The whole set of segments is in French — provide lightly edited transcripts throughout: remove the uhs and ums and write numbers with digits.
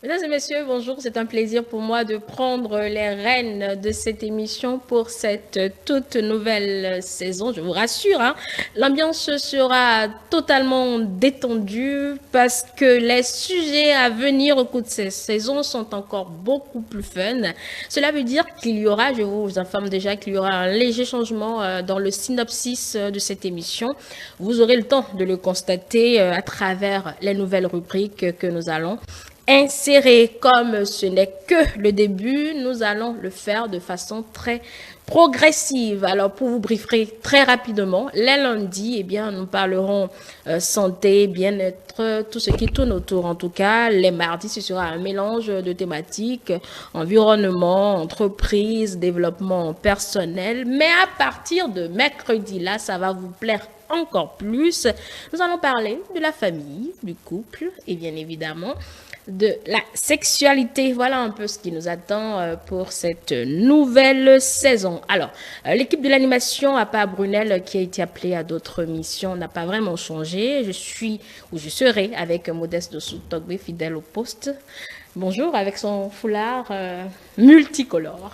Mesdames et messieurs, bonjour. C'est un plaisir pour moi de prendre les rênes de cette émission pour cette toute nouvelle saison. Je vous rassure, hein, l'ambiance sera totalement détendue parce que les sujets à venir au cours de cette saison sont encore beaucoup plus fun. Cela veut dire qu'il y aura, je vous informe déjà qu'il y aura un léger changement dans le synopsis de cette émission. Vous aurez le temps de le constater à travers les nouvelles rubriques que nous allons insérer. Comme ce n'est que le début, nous allons le faire de façon très progressive. Alors, pour vous briefer très rapidement, les lundis, eh bien, nous parlerons santé, bien-être, tout ce qui tourne autour. En tout cas, les mardis, ce sera un mélange de thématiques, environnement, entreprise, développement personnel. Mais à partir de mercredi, là, ça va vous plaire encore plus. Nous allons parler de la famille, du couple et bien évidemment de la sexualité. Voilà un peu ce qui nous attend pour cette nouvelle saison. Alors, l'équipe de l'animation, à part Brunel qui a été appelée à d'autres missions, n'a pas vraiment changé. Je suis ou je serai avec Modeste de Soutogbe, fidèle au poste. Bonjour, avec son foulard multicolore.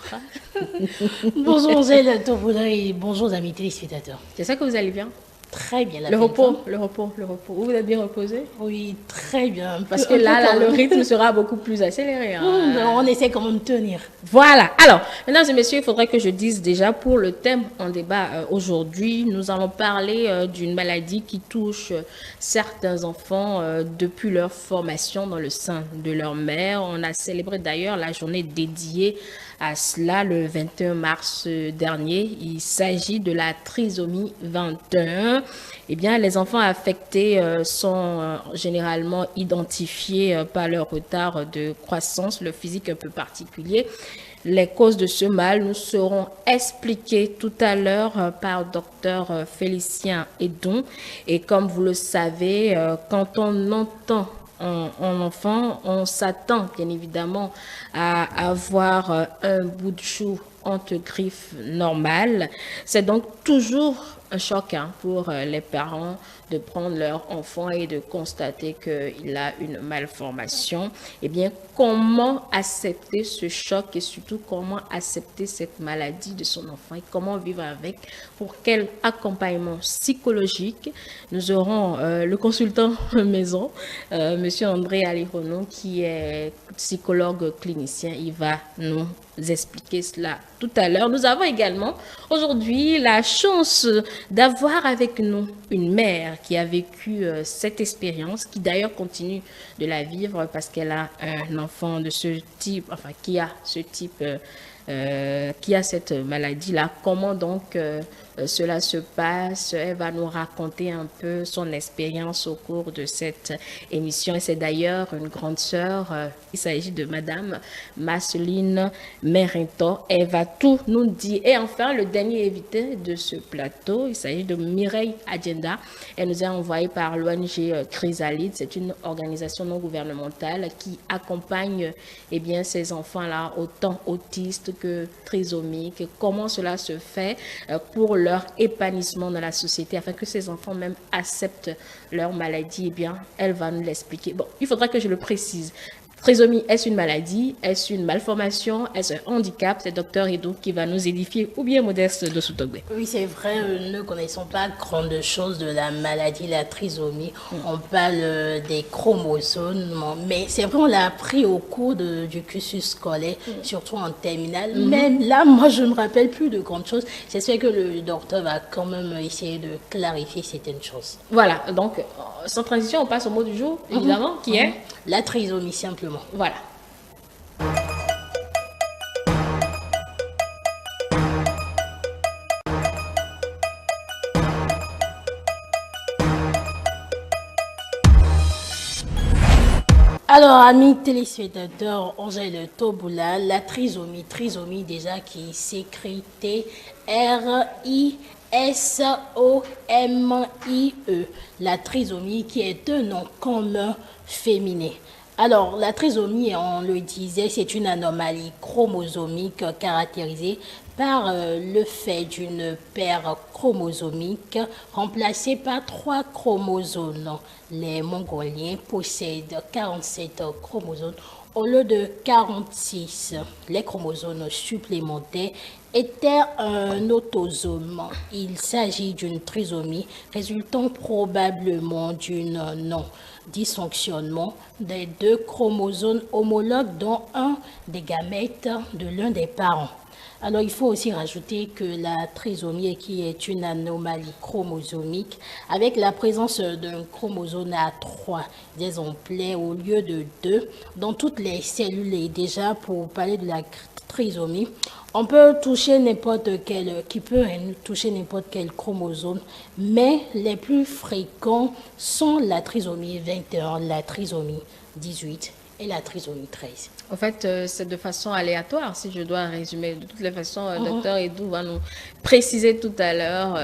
Bonjour Zéla Toboula et bonjour amis téléspectateurs. C'est ça que vous allez bien? Très bien la Le pleine repos, forme. le repos, le repos. Vous êtes bien reposé? Oui, très bien. Parce que là, le rythme sera beaucoup plus accéléré. On essaie quand même de tenir. Voilà. Alors, mesdames et messieurs, il faudrait que je dise déjà pour le thème en débat aujourd'hui, nous allons parler d'une maladie qui touche certains enfants depuis leur formation dans le sein de leur mère. On a célébré d'ailleurs la journée dédiée à cela le 21 mars dernier. Il s'agit de la trisomie 21. Eh bien, les enfants affectés sont généralement identifiés par leur retard de croissance, le physique un peu particulier. Les causes de ce mal nous seront expliquées tout à l'heure par docteur Félicien Edon. Et comme vous le savez, quand on entend en enfant, on s'attend bien évidemment à avoir un bout de chou entre griffes normales. C'est donc toujours un choc pour les parents de prendre leur enfant et de constater qu'il a une malformation. Eh bien, comment accepter ce choc et surtout comment accepter cette maladie de son enfant et comment vivre avec, pour quel accompagnement psychologique. Nous aurons le consultant maison, Monsieur André Alirono, qui est psychologue clinicien. Il va nous expliquer cela tout à l'heure. Nous avons également aujourd'hui la chance d'avoir avec nous une mère qui a vécu cette expérience, qui d'ailleurs continue de la vivre parce qu'elle a un enfant de ce type, enfin qui a ce type, qui a cette maladie-là. Comment donc cela se passe? Elle va nous raconter un peu son expérience au cours de cette émission. Et c'est d'ailleurs une grande sœur. Il s'agit de Madame Marceline Merinto. Elle va tout nous dire. Et enfin, le dernier invité de ce plateau, il s'agit de Mireille Adjenda. Elle nous a envoyé par l'ONG Chrysalide. C'est une organisation non gouvernementale qui accompagne ces enfants-là, autant autistes que trisomiques. Comment cela se fait pour leur épanouissement dans la société afin que ces enfants même acceptent leur maladie? Eh bien, elle va nous l'expliquer. Bon, il faudra que je le précise. Trisomie, est-ce une maladie? Est-ce une malformation? Est-ce un handicap? C'est docteur Edo qui va nous édifier, ou bien Modeste de Soutogbe. Oui, c'est vrai, nous ne connaissons pas grande chose de la maladie, la trisomie. On parle des chromosomes, mais c'est vrai, on l'a appris au cours du cursus scolaire, surtout en terminale. Même là, moi, je ne me rappelle plus de grandes choses. J'espère que le docteur va quand même essayer de clarifier certaines choses. Voilà, donc, sans transition, on passe au mot du jour, évidemment, qui est la trisomie, simplement. Voilà. Alors, amis téléspectateurs, Angèle Toboula, la trisomie déjà qui s'écrit T-R-I-S-O-M-I-E, la trisomie qui est un nom commun féminin. Alors, la trisomie, on le disait, c'est une anomalie chromosomique caractérisée par le fait d'une paire chromosomique remplacée par 3 chromosomes. Les Mongoliens possèdent 47 chromosomes Au lieu de 46, les chromosomes supplémentaires étaient un autosome. Il s'agit d'une trisomie résultant probablement d'un non-dysfonctionnement des deux chromosomes homologues dont un des gamètes de l'un des parents. Alors, il faut aussi rajouter que la trisomie, qui est une anomalie chromosomique, avec la présence d'un chromosome A3 exemplaires au lieu de 2 dans toutes les cellules. Et déjà, pour parler de la trisomie, on peut toucher toucher n'importe quel chromosome, mais les plus fréquents sont la trisomie 21, la trisomie 18 et la trisomie 13. En fait, c'est de façon aléatoire, si je dois résumer. De toutes les façons, docteur Edou va nous préciser tout à l'heure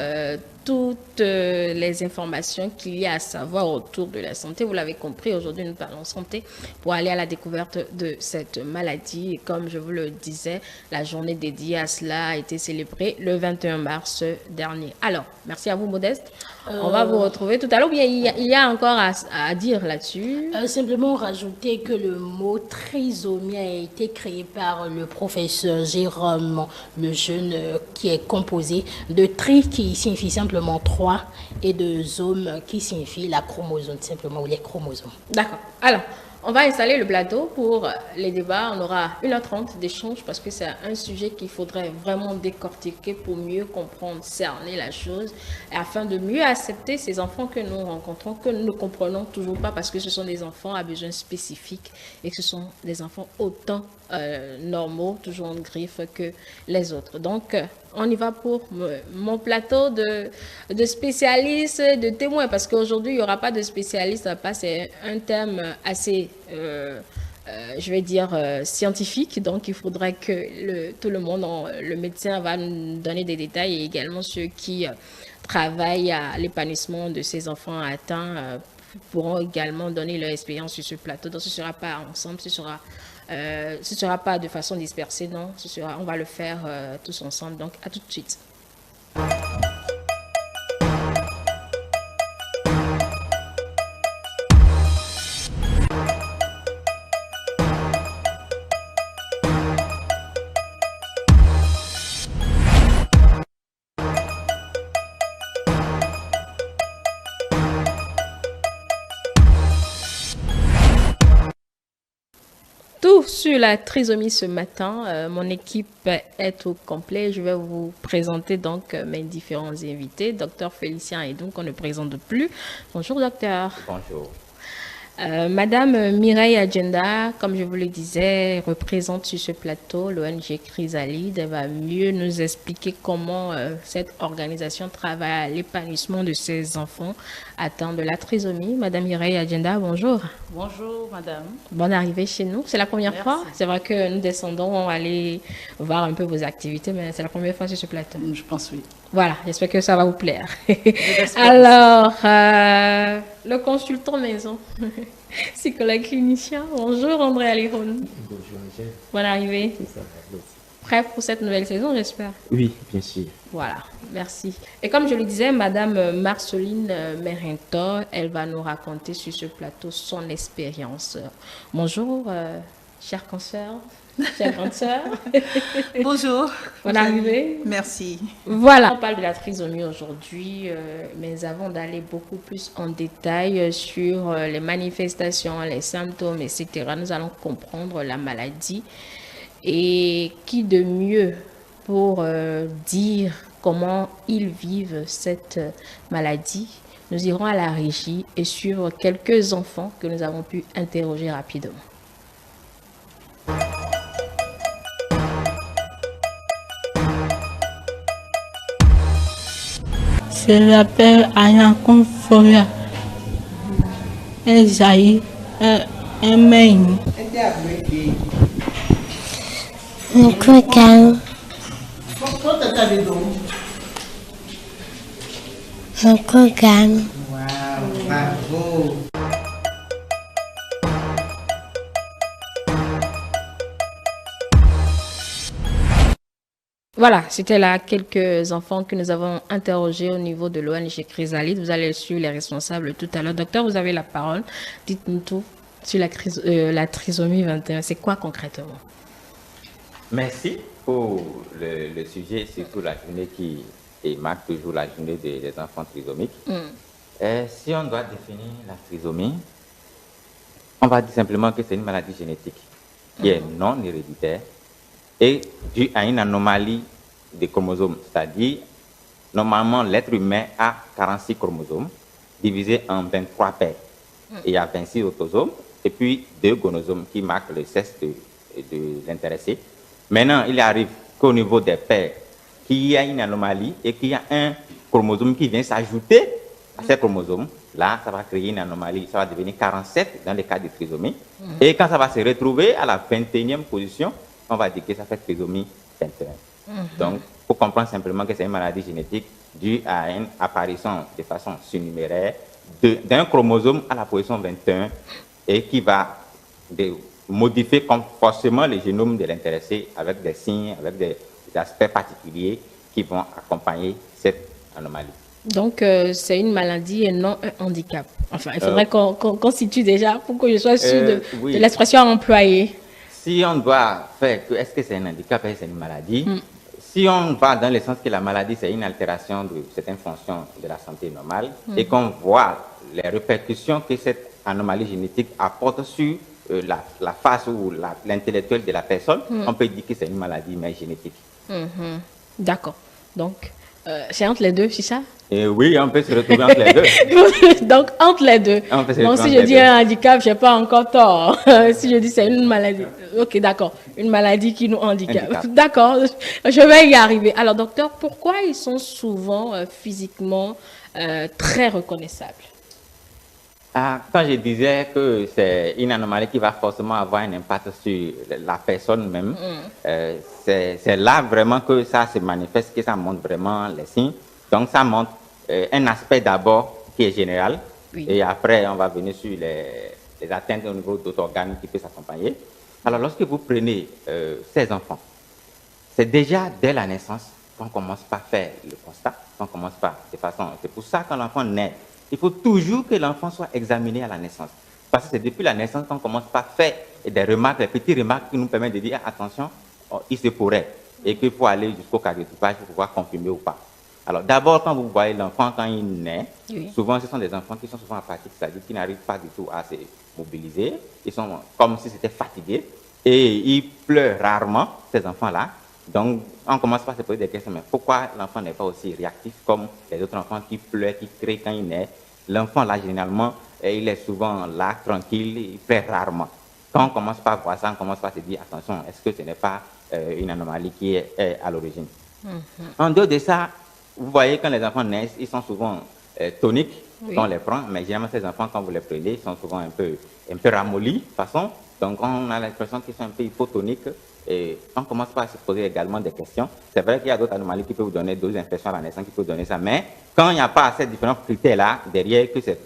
toutes les informations qu'il y a à savoir autour de la santé. Vous l'avez compris, aujourd'hui, nous parlons santé pour aller à la découverte de cette maladie. Et comme je vous le disais, la journée dédiée à cela a été célébrée le 21 mars dernier. Alors, merci à vous, Modeste. On va vous retrouver tout à l'heure. Il y a encore à dire là-dessus. Simplement rajouter que le mot trisomie a été créé par le professeur Jérôme Lejeune, qui est composé de tri qui signifie simplement 3 et de zome qui signifie la chromosome, simplement, ou les chromosomes. D'accord. Alors, on va installer le plateau pour les débats. On aura 1h30 d'échange parce que c'est un sujet qu'il faudrait vraiment décortiquer pour mieux comprendre, cerner la chose, et afin de mieux accepter ces enfants que nous rencontrons, que nous ne comprenons toujours pas parce que ce sont des enfants à besoins spécifiques et que ce sont des enfants autant normaux, toujours en griffe que les autres. Donc, on y va pour mon plateau de spécialistes, de témoins, parce qu'aujourd'hui, il n'y aura pas de spécialistes, c'est un thème assez, je vais dire, scientifique. Donc, il faudrait que tout le monde, le médecin va nous donner des détails et également ceux qui travaillent à l'épanouissement de ces enfants atteints pourront également donner leur expérience sur ce plateau. Donc, ce ne sera pas ensemble, ce sera pas de façon dispersée, non, on va le faire tous ensemble. Donc, à tout de suite. Tout sur la trisomie ce matin. Mon équipe est au complet. Je vais vous présenter donc mes différents invités. Docteur Félicien et donc on ne présente plus. Bonjour docteur. Bonjour. Madame Mireille Adjenda, comme je vous le disais, représente sur ce plateau l'ONG Chrysalide. Elle va mieux nous expliquer comment cette organisation travaille à l'épanouissement de ces enfants atteints de la trisomie. Madame Mireille Adjenda, bonjour. Bonjour madame. Bonne arrivée chez nous. C'est la première fois. C'est vrai que nous descendons, on va aller voir un peu vos activités, mais c'est la première fois sur ce plateau. Je pense oui. Voilà, j'espère que ça va vous plaire. Alors, le consultant maison, psychologue clinicien, bonjour André Aliron. Bonjour Angèle. Bonne arrivée. Prêt pour cette nouvelle saison, j'espère? Oui, bien sûr. Voilà, merci. Et comme je le disais, Madame Marceline Merintor, elle va nous raconter sur ce plateau son expérience. Bonjour, chère consoeur. Chère grande sœur. Bonjour. Bonne arrivée. Merci. Voilà. On parle de la trisomie aujourd'hui, mais avant d'aller beaucoup plus en détail sur les manifestations, les symptômes, etc., nous allons comprendre la maladie. Et qui de mieux pour dire comment ils vivent cette maladie. Nous irons à la régie et suivre quelques enfants que nous avons pu interroger rapidement. Je m'appelle Anna Conforia. Esaïe Emaine. Nkukan. Nkukan. Voilà, c'était là quelques enfants que nous avons interrogés au niveau de l'ONG Chrysalide. Vous allez suivre les responsables tout à l'heure. Docteur, vous avez la parole. Dites-nous tout sur la trisomie 21. C'est quoi concrètement? Merci pour le sujet, surtout la journée qui marque toujours la journée des enfants trisomiques. Si on doit définir la trisomie, on va dire simplement que c'est une maladie génétique qui est non héréditaire et due à une anomalie des chromosomes. C'est-à-dire, normalement, l'être humain a 46 chromosomes divisés en 23 paires. Et il y a 26 autosomes et puis 2 gonosomes qui marquent le sexe de l'intéressé. Maintenant, il arrive qu'au niveau des paires, qu'il y a une anomalie et qu'il y a un chromosome qui vient s'ajouter à ces chromosomes. Là, ça va créer une anomalie, ça va devenir 47 dans les cas de trisomie. Et quand ça va se retrouver à la 21e position, on va dire que ça fait trisomie 21. Donc, il faut comprendre simplement que c'est une maladie génétique due à une apparition de façon surnuméraire d'un chromosome à la position 21 et qui va modifier forcément le génome de l'intéressé avec des signes, avec des aspects particuliers qui vont accompagner cette anomalie. Donc, c'est une maladie et non un handicap. Enfin, il faudrait qu'on situe déjà pour que je sois sûr de l'expression employée. Si on doit faire, est-ce que c'est un handicap, est-ce que c'est une maladie? Si on va dans le sens que la maladie, c'est une altération de certaines fonctions de la santé normale et qu'on voit les répercussions que cette anomalie génétique apporte sur la face ou l'intellectuel de la personne, on peut dire que c'est une maladie mais génétique. D'accord. Donc, c'est entre les deux, c'est ça? Oui, on peut se retrouver entre les deux. Donc, entre les deux. Donc, si je dis un handicap, je n'ai pas encore tort. Si je dis c'est une maladie. Ok, d'accord. Une maladie qui nous handicape. D'accord, je vais y arriver. Alors, docteur, pourquoi ils sont souvent physiquement très reconnaissables? Quand je disais que c'est une anomalie qui va forcément avoir un impact sur la personne même, c'est là vraiment que ça se manifeste, que ça montre vraiment les signes. Donc, ça montre un aspect d'abord qui est général, et après, on va venir sur les atteintes au niveau d'autres organes qui peuvent s'accompagner. Alors, lorsque vous prenez ces enfants, c'est déjà dès la naissance qu'on commence par faire le constat, qu'on commence par de façon. C'est pour ça que quand l'enfant naît, il faut toujours que l'enfant soit examiné à la naissance. Parce que c'est depuis la naissance qu'on commence par faire des remarques, des petites remarques qui nous permettent de dire attention, il se pourrait. Et qu'il faut aller jusqu'au cardiotypage pour pouvoir confirmer ou pas. Alors d'abord, quand vous voyez l'enfant, quand il naît, souvent ce sont des enfants qui sont souvent apathiques, c'est-à-dire qui n'arrivent pas du tout à se mobiliser. Ils sont comme si c'était fatigués. Et ils pleurent rarement, ces enfants-là. Donc, on commence par se poser des questions, mais pourquoi l'enfant n'est pas aussi réactif comme les autres enfants qui pleurent, qui crient quand il naît? L'enfant, là, généralement, il est souvent là, tranquille, il pleure rarement. Quand on commence par voir ça, on commence par se dire, attention, est-ce que ce n'est pas une anomalie qui est à l'origine? En dehors de ça, vous voyez, quand les enfants naissent, ils sont souvent toniques, quand on les prend, mais généralement, ces enfants, quand vous les prenez, ils sont souvent un peu ramollis, de toute façon. Donc, on a l'impression qu'ils sont un peu hypotoniques. Et on commence par se poser également des questions. C'est vrai qu'il y a d'autres anomalies qui peuvent vous donner d'autres impressions à la naissance, qui peuvent donner ça. Mais quand il n'y a pas ces différents critères-là derrière, que c'est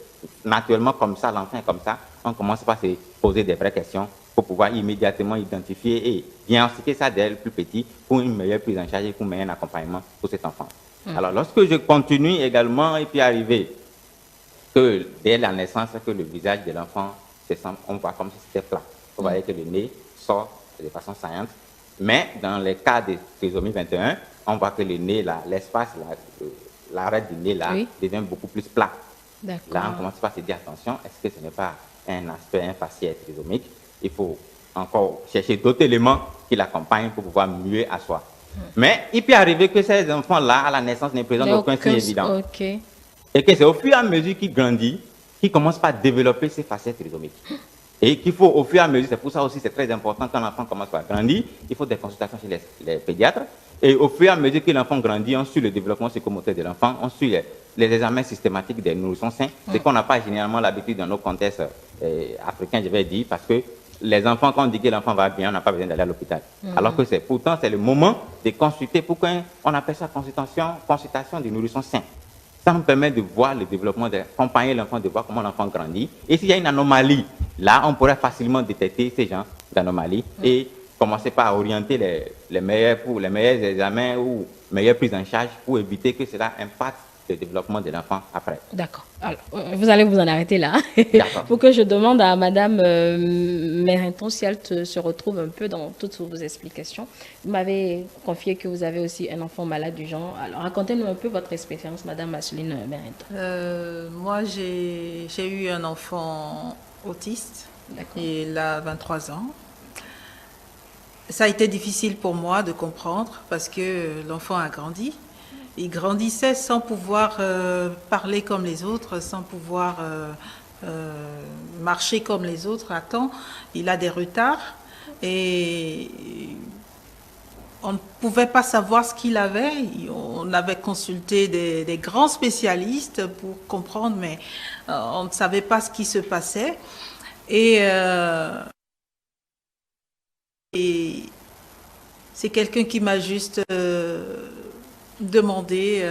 naturellement comme ça, l'enfant est comme ça, on commence par se poser des vraies questions pour pouvoir immédiatement identifier et diagnostiquer ça dès le plus petit pour une meilleure prise en charge et pour un meilleur accompagnement pour cet enfant. Alors, lorsque je continue également, et puis arriver que dès la naissance, que le visage de l'enfant se sent, on voit comme si c'était plat. Vous voyez que le nez sort de façon saillante. Mais dans les cas de trisomie 21, on voit que le nez, l'espace, l'arrêt du nez là, devient beaucoup plus plat. Là, on commence pas à se dire attention, est-ce que ce n'est pas un aspect, un faciès trisomique? Il faut encore chercher d'autres éléments qui l'accompagnent pour pouvoir mieux asseoir. Mais il peut arriver que ces enfants-là, à la naissance, ne présentent aucun signe évident. Et que c'est au fur et à mesure qu'ils grandissent, qu'ils commencent par développer ces facettes trisomiques. Et qu'il faut au fur et à mesure, c'est pour ça aussi c'est très important quand l'enfant commence par grandir, il faut des consultations chez les pédiatres. Et au fur et à mesure que l'enfant grandit, on suit le développement psychomoteur de l'enfant, on suit les examens systématiques des nourrissons sains, ce qu'on n'a pas généralement l'habitude dans nos contextes africains, je vais dire, parce que les enfants, quand on dit que l'enfant va bien, on n'a pas besoin d'aller à l'hôpital. Alors que pourtant c'est le moment de consulter, pourquoi on appelle ça consultation des nourrissons sains. Ça nous permet de voir le développement, d'accompagner l'enfant, de voir comment l'enfant grandit. Et s'il y a une anomalie, là, on pourrait facilement détecter ces genres d'anomalies et commencer par orienter les meilleurs examens ou meilleures prises en charge pour éviter que cela impacte le développement de l'enfant après. D'accord. Alors, vous allez vous en arrêter là. D'accord. Pour que je demande à Madame Merinton si elle se retrouve un peu dans toutes vos explications. Vous m'avez confié que vous avez aussi un enfant malade du genre. Alors, racontez-nous un peu votre expérience, Madame Marceline Merinton. Moi, j'ai eu un enfant autiste. D'accord. Il a 23 ans. Ça a été difficile pour moi de comprendre parce que l'enfant a grandi. Il grandissait sans pouvoir parler comme les autres, sans pouvoir marcher comme les autres à temps. Il a des retards et on ne pouvait pas savoir ce qu'il avait. On avait consulté des grands spécialistes pour comprendre, mais on ne savait pas ce qui se passait. Et c'est quelqu'un qui m'a juste demandé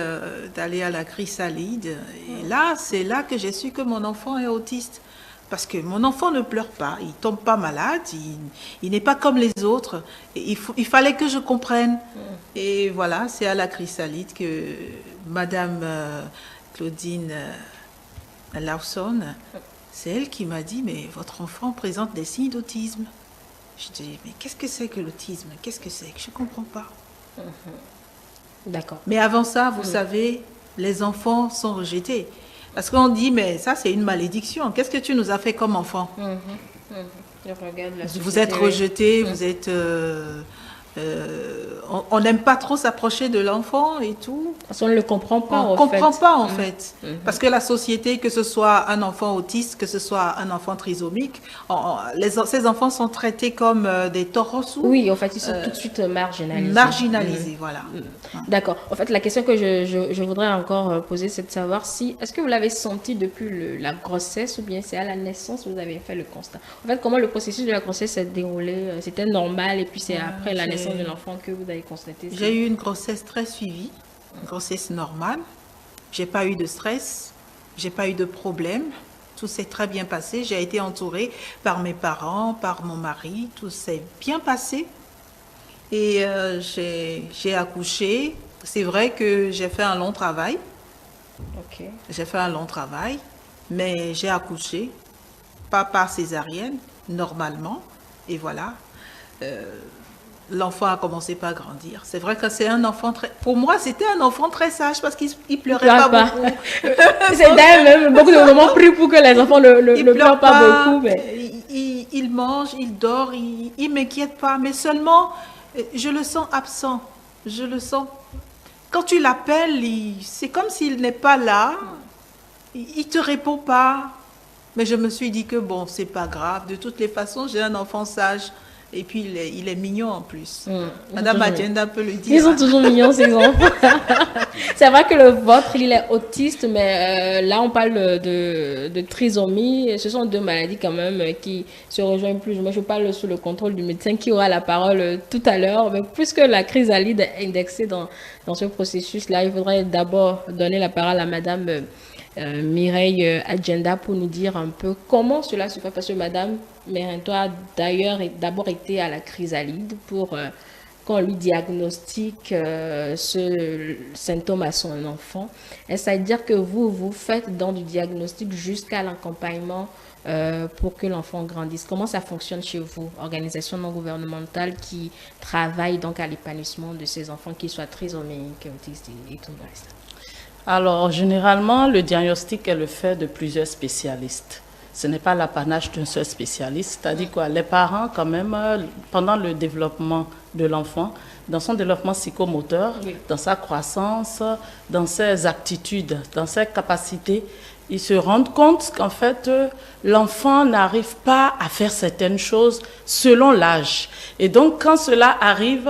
d'aller à la chrysalide. Et là, c'est là que j'ai su que mon enfant est autiste. Parce que mon enfant ne pleure pas, il ne tombe pas malade, il n'est pas comme les autres. Et il fallait que je comprenne. Et voilà, c'est à la chrysalide que Madame Claudine Lawson, c'est elle qui m'a dit, mais votre enfant présente des signes d'autisme. Je dis, mais qu'est-ce que c'est que l'autisme? Qu'est-ce que c'est que je ne comprends pas? D'accord. Mais avant ça, vous savez, les enfants sont rejetés. Parce qu'on dit, mais ça, c'est une malédiction. Qu'est-ce que tu nous as fait comme enfant? Je regarde la Vous société. êtes rejeté, vous êtes... on n'aime pas trop s'approcher de l'enfant et tout. Parce qu'on ne le comprend pas, On ne en comprend fait. pas, en fait. Parce que la société, que ce soit un enfant autiste, que ce soit un enfant trisomique, ces enfants sont traités comme des torosous. Oui, en fait, ils sont tout de suite marginalisés. Marginalisés, voilà. D'accord. En fait, la question que je voudrais encore poser, c'est de savoir si, est-ce que vous l'avez senti depuis la grossesse ou bien c'est à la naissance que vous avez fait le constat? En fait, comment le processus de la grossesse s'est déroulé? C'était normal et puis c'est après la naissance de l'enfant que vous avez constaté? J'ai eu une grossesse très suivie, une grossesse normale. J'ai pas eu de stress, j'ai pas eu de problème. Tout s'est très bien passé. J'ai été entourée par mes parents, par mon mari. Tout s'est bien passé. Et j'ai accouché. C'est vrai que j'ai fait un long travail. Ok. J'ai fait un long travail, mais j'ai accouché, pas par césarienne, normalement. Et voilà. L'enfant a commencé par grandir. C'est vrai que c'est un enfant très... Pour moi, c'était un enfant très sage parce qu'il ne pleurait pas beaucoup. C'est d'ailleurs même beaucoup de moments pris pour que les enfants ne pleurent pas beaucoup. Mais... Il mange, il dort, il ne m'inquiète pas. Mais seulement, je le sens absent. Je le sens... Quand tu l'appelles, c'est comme s'il n'est pas là. Il ne te répond pas. Mais je me suis dit que bon, c'est pas grave. De toutes les façons, j'ai un enfant sage. Et puis, il est mignon en plus. Madame Agenda peut le dire. Ils sont toujours mignons, ces enfants. C'est vrai que le vôtre, il est autiste, mais là, on parle de trisomie. Ce sont deux maladies quand même qui se rejoignent plus. Moi, je parle sous le contrôle du médecin qui aura la parole tout à l'heure. Mais puisque la chrysalide est indexée dans ce processus-là, il faudrait d'abord donner la parole à Madame Mireille Agenda pour nous dire un peu comment cela se fait. Parce que Madame Merinton a d'ailleurs d'abord été à la chrysalide pour qu'on lui diagnostique ce symptôme à son enfant. Est-ce à dire que vous faites dans du diagnostic jusqu'à l'accompagnement pour que l'enfant grandisse? Comment ça fonctionne chez vous, organisation non gouvernementale qui travaille donc à l'épanouissement de ces enfants, qu'ils soient trisomiques, autistes et tout le reste? Alors, généralement, le diagnostic est le fait de plusieurs spécialistes. Ce n'est pas l'apanage d'un seul spécialiste. C'est-à-dire quoi, les parents, quand même, pendant le développement de l'enfant, dans son développement psychomoteur, dans sa croissance, dans ses aptitudes, dans ses capacités, ils se rendent compte qu'en fait, l'enfant n'arrive pas à faire certaines choses selon l'âge. Et donc, quand cela arrive,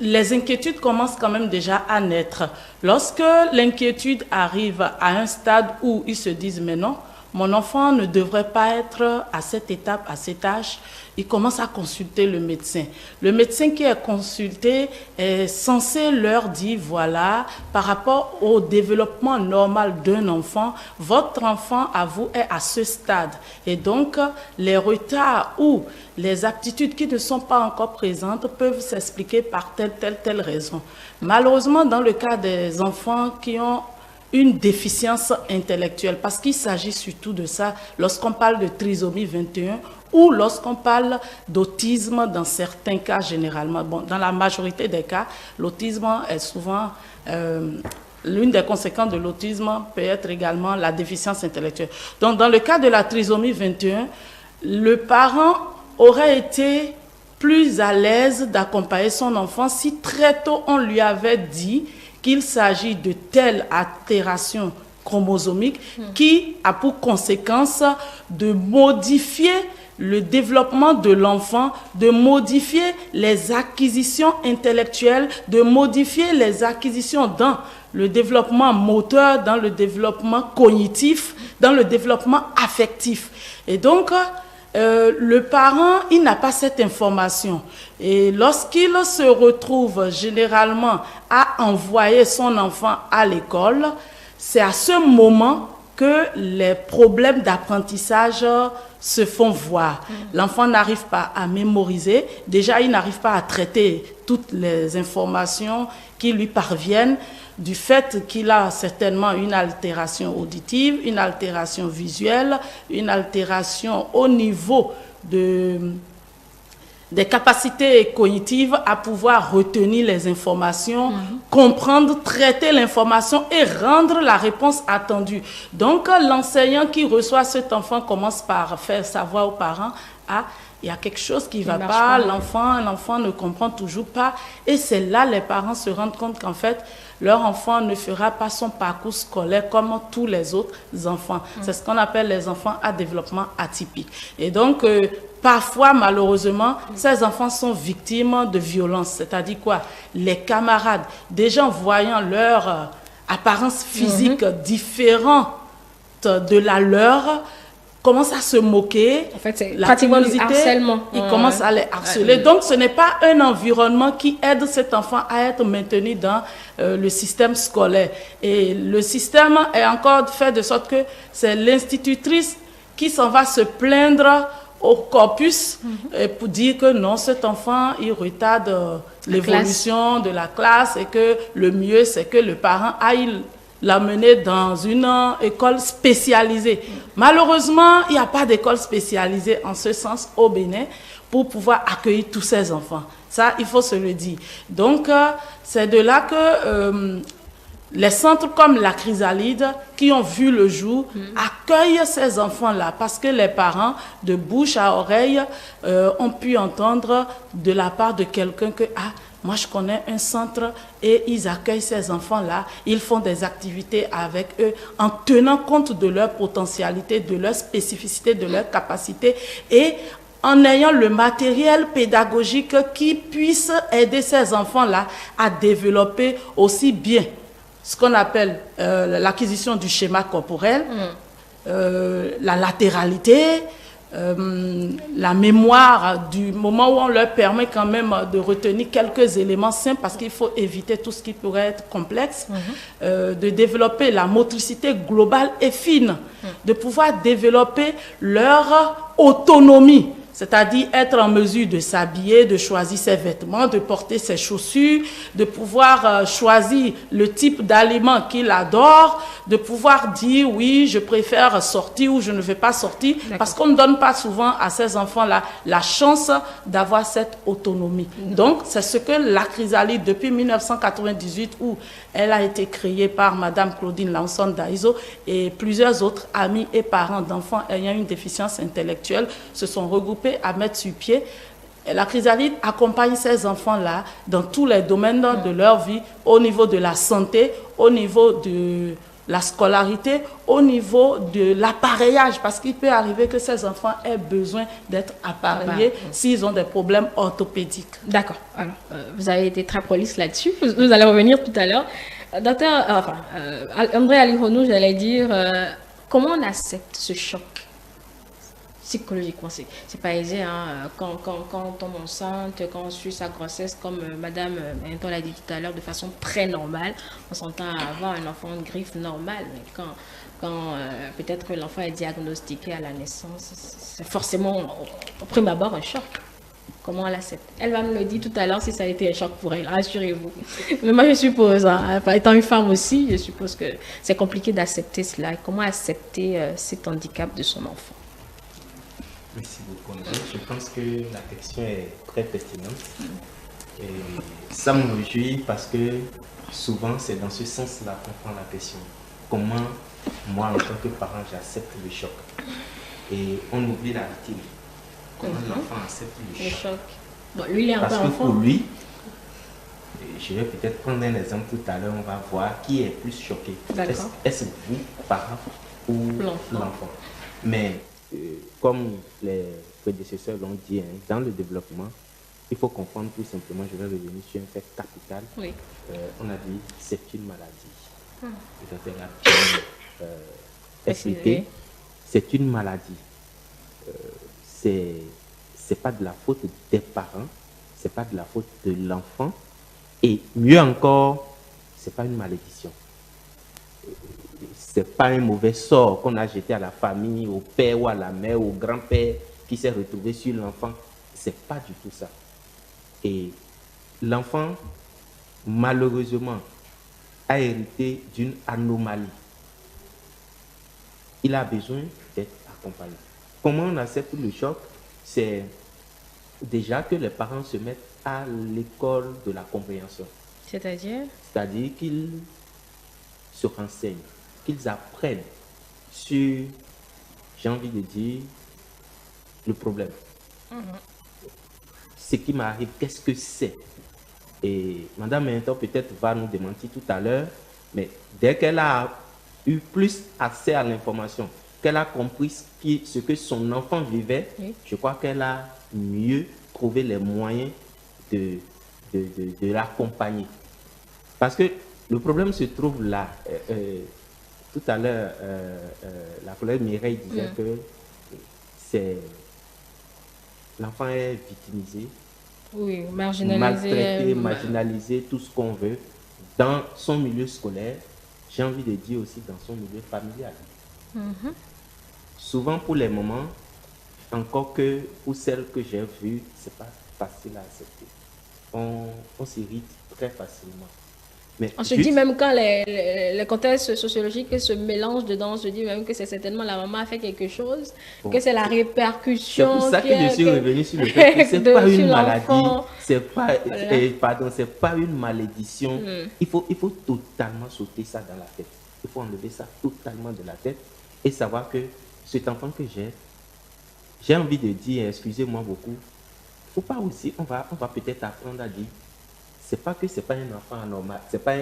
les inquiétudes commencent quand même déjà à naître. Lorsque l'inquiétude arrive à un stade où ils se disent « mais non, mon enfant ne devrait pas être à cette étape, à cet âge », ils commencent à consulter le médecin. Le médecin qui est consulté est censé leur dire, voilà, par rapport au développement normal d'un enfant, votre enfant à vous est à ce stade. Et donc, les retards ou les aptitudes qui ne sont pas encore présentes peuvent s'expliquer par telle raison. Malheureusement, dans le cas des les enfants qui ont une déficience intellectuelle, parce qu'il s'agit surtout de ça lorsqu'on parle de trisomie 21 ou lorsqu'on parle d'autisme dans certains cas généralement. Bon, dans la majorité des cas, l'autisme est souvent... l'une des conséquences de l'autisme peut être également la déficience intellectuelle. Donc, dans le cas de la trisomie 21, le parent aurait été plus à l'aise d'accompagner son enfant si très tôt on lui avait dit qu'il s'agit de telle altération chromosomique qui a pour conséquence de modifier le développement de l'enfant, de modifier les acquisitions intellectuelles, de modifier les acquisitions dans le développement moteur, dans le développement cognitif, dans le développement affectif. Et donc, le parent, il n'a pas cette information. Et lorsqu'il se retrouve généralement à envoyer son enfant à l'école, c'est à ce moment que les problèmes d'apprentissage se font voir. L'enfant n'arrive pas à mémoriser. Déjà, il n'arrive pas à traiter toutes les informations qui lui parviennent du fait qu'il a certainement une altération auditive, une altération visuelle, une altération au niveau des capacités cognitives à pouvoir retenir les informations, comprendre, traiter l'information et rendre la réponse attendue. Donc, l'enseignant qui reçoit cet enfant commence par faire savoir aux parents, il y a quelque chose qui ne va pas, l'enfant ne comprend toujours pas. Et c'est là les parents se rendent compte qu'en fait, leur enfant ne fera pas son parcours scolaire comme tous les autres enfants. C'est ce qu'on appelle les enfants à développement atypique. Et donc, parfois, malheureusement, ces enfants sont victimes de violences. C'est-à-dire quoi? Les camarades, déjà en voyant leur apparence physique différente de la leur, commencent à se moquer. En fait, c'est pratiquement du harcèlement. Ils commencent à les harceler. Donc, ce n'est pas un environnement qui aide cet enfant à être maintenu dans le système scolaire. Et le système est encore fait de sorte que c'est l'institutrice qui s'en va se plaindre au corpus pour dire que non, cet enfant, il retarde l'évolution de la classe et que le mieux, c'est que le parent aille l'amener dans une école spécialisée. Malheureusement, il n'y a pas d'école spécialisée en ce sens au Bénin pour pouvoir accueillir tous ces enfants. Ça, il faut se le dire. Donc, c'est de là que les centres comme la Chrysalide, qui ont vu le jour, accueillent ces enfants-là parce que les parents, de bouche à oreille, ont pu entendre de la part de quelqu'un que moi, je connais un centre et ils accueillent ces enfants-là. Ils font des activités avec eux en tenant compte de leur potentialité, de leur spécificité, de leur capacité et en ayant le matériel pédagogique qui puisse aider ces enfants-là à développer aussi bien ce qu'on appelle l'acquisition du schéma corporel, la latéralité, la mémoire du moment où on leur permet quand même de retenir quelques éléments simples parce qu'il faut éviter tout ce qui pourrait être complexe, de développer la motricité globale et fine, de pouvoir développer leur autonomie. C'est-à-dire être en mesure de s'habiller, de choisir ses vêtements, de porter ses chaussures, de pouvoir choisir le type d'aliment qu'il adore, de pouvoir dire oui, je préfère sortir ou je ne vais pas sortir, parce qu'on ne donne pas souvent à ces enfants-là la chance d'avoir cette autonomie. Donc, c'est ce que la Chrysalide, depuis 1998, où elle a été créée par Madame Claudine Lanson d'Aizo et plusieurs autres amis et parents d'enfants ayant une déficience intellectuelle se sont regroupés à mettre sur pied. La Chrysalide accompagne ces enfants-là dans tous les domaines de leur vie, au niveau de la santé, au niveau de la scolarité, au niveau de l'appareillage, parce qu'il peut arriver que ces enfants aient besoin d'être appareillés s'ils ont des problèmes orthopédiques. D'accord. Alors, vous avez été très prolixe là-dessus. Vous allez revenir tout à l'heure. Docteur, André Alironou, j'allais dire, comment on accepte ce choc psychologiquement? C'est pas aisé, hein, quand on tombe enceinte, quand on suit sa grossesse, comme Madame Menton l'a dit tout à l'heure, de façon très normale, on s'entend avoir un enfant de griffe normale, mais quand peut-être que l'enfant est diagnostiqué à la naissance, c'est forcément au prime abord un choc. Comment elle accepte? Elle va me le dire tout à l'heure si ça a été un choc pour elle, rassurez-vous. Mais moi, je suppose, hein, étant une femme aussi, je suppose que c'est compliqué d'accepter cela. Comment accepter cet handicap de son enfant? Merci beaucoup, André. Je pense que la question est très pertinente. Et ça me réjouit parce que souvent, c'est dans ce sens-là qu'on prend la question. Comment, moi, en tant que parent, j'accepte le choc? Et on oublie la victime. Comment l'enfant accepte le choc? Bon, lui, il est un peu parce que enfant. pour lui, je vais peut-être prendre un exemple tout à l'heure, on va voir qui est plus choqué. Est-ce vous, parent, ou l'enfant? Mais comme les prédécesseurs l'ont dit, hein, dans le développement, il faut comprendre tout simplement, je vais revenir sur un fait capital. Oui. On a dit c'est une maladie. Le docteur a bien expliqué. C'est une maladie. C'est pas de la faute des parents, c'est pas de la faute de l'enfant, et mieux encore, c'est pas une malédiction. C'est pas un mauvais sort qu'on a jeté à la famille, au père ou à la mère, au grand-père qui s'est retrouvé sur l'enfant. C'est pas du tout ça. Et l'enfant, malheureusement, a hérité d'une anomalie. Il a besoin d'être accompagné. Comment on accepte le choc? C'est déjà que les parents se mettent à l'école de la compréhension. C'est-à-dire? C'est-à-dire qu'ils se renseignent, qu'ils apprennent sur, j'ai envie de dire, le problème. Ce qui m'arrive, qu'est-ce que c'est? Et Madame Mentor peut-être va nous démentir tout à l'heure, mais dès qu'elle a eu plus accès à l'information, qu'elle a compris ce que son enfant vivait, je crois qu'elle a mieux trouvé les moyens de l'accompagner. Parce que le problème se trouve là. Tout à l'heure, la collègue Mireille disait que l'enfant est victimisé, maltraité, marginalisé, tout ce qu'on veut, dans son milieu scolaire, j'ai envie de dire aussi dans son milieu familial. Souvent pour les mamans, encore que pour celles que j'ai vues, c'est pas facile à accepter. On s'irrite très facilement. Mais on se dit même quand les contextes sociologiques se mélangent dedans, on se dit même que c'est certainement la maman a fait quelque chose, que c'est la répercussion. C'est pour ça que je suis revenu sur le fait que ce n'est pas une maladie, c'est pas, pardon, c'est pas une malédiction. Il faut totalement sauter ça dans la tête. Il faut enlever ça totalement de la tête et savoir que cet enfant que j'ai envie de dire, excusez-moi beaucoup, faut pas aussi, on va peut-être apprendre à dire, c'est pas que c'est pas un enfant anormal, c'est pas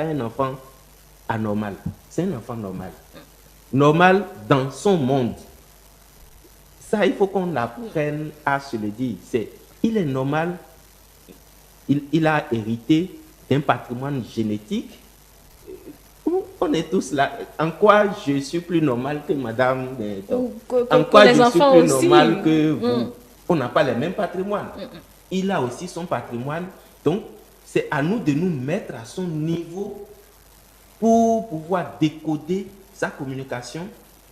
un enfant anormal, c'est un enfant normal. Normal dans son monde. Ça, il faut qu'on apprenne à se le dire. Il est normal, il a hérité d'un patrimoine génétique. On est tous là. En quoi je suis plus normal que madame? En quoi je suis plus normal que vous? On n'a pas les mêmes patrimoines. Il a aussi son patrimoine. Donc, c'est à nous de nous mettre à son niveau pour pouvoir décoder sa communication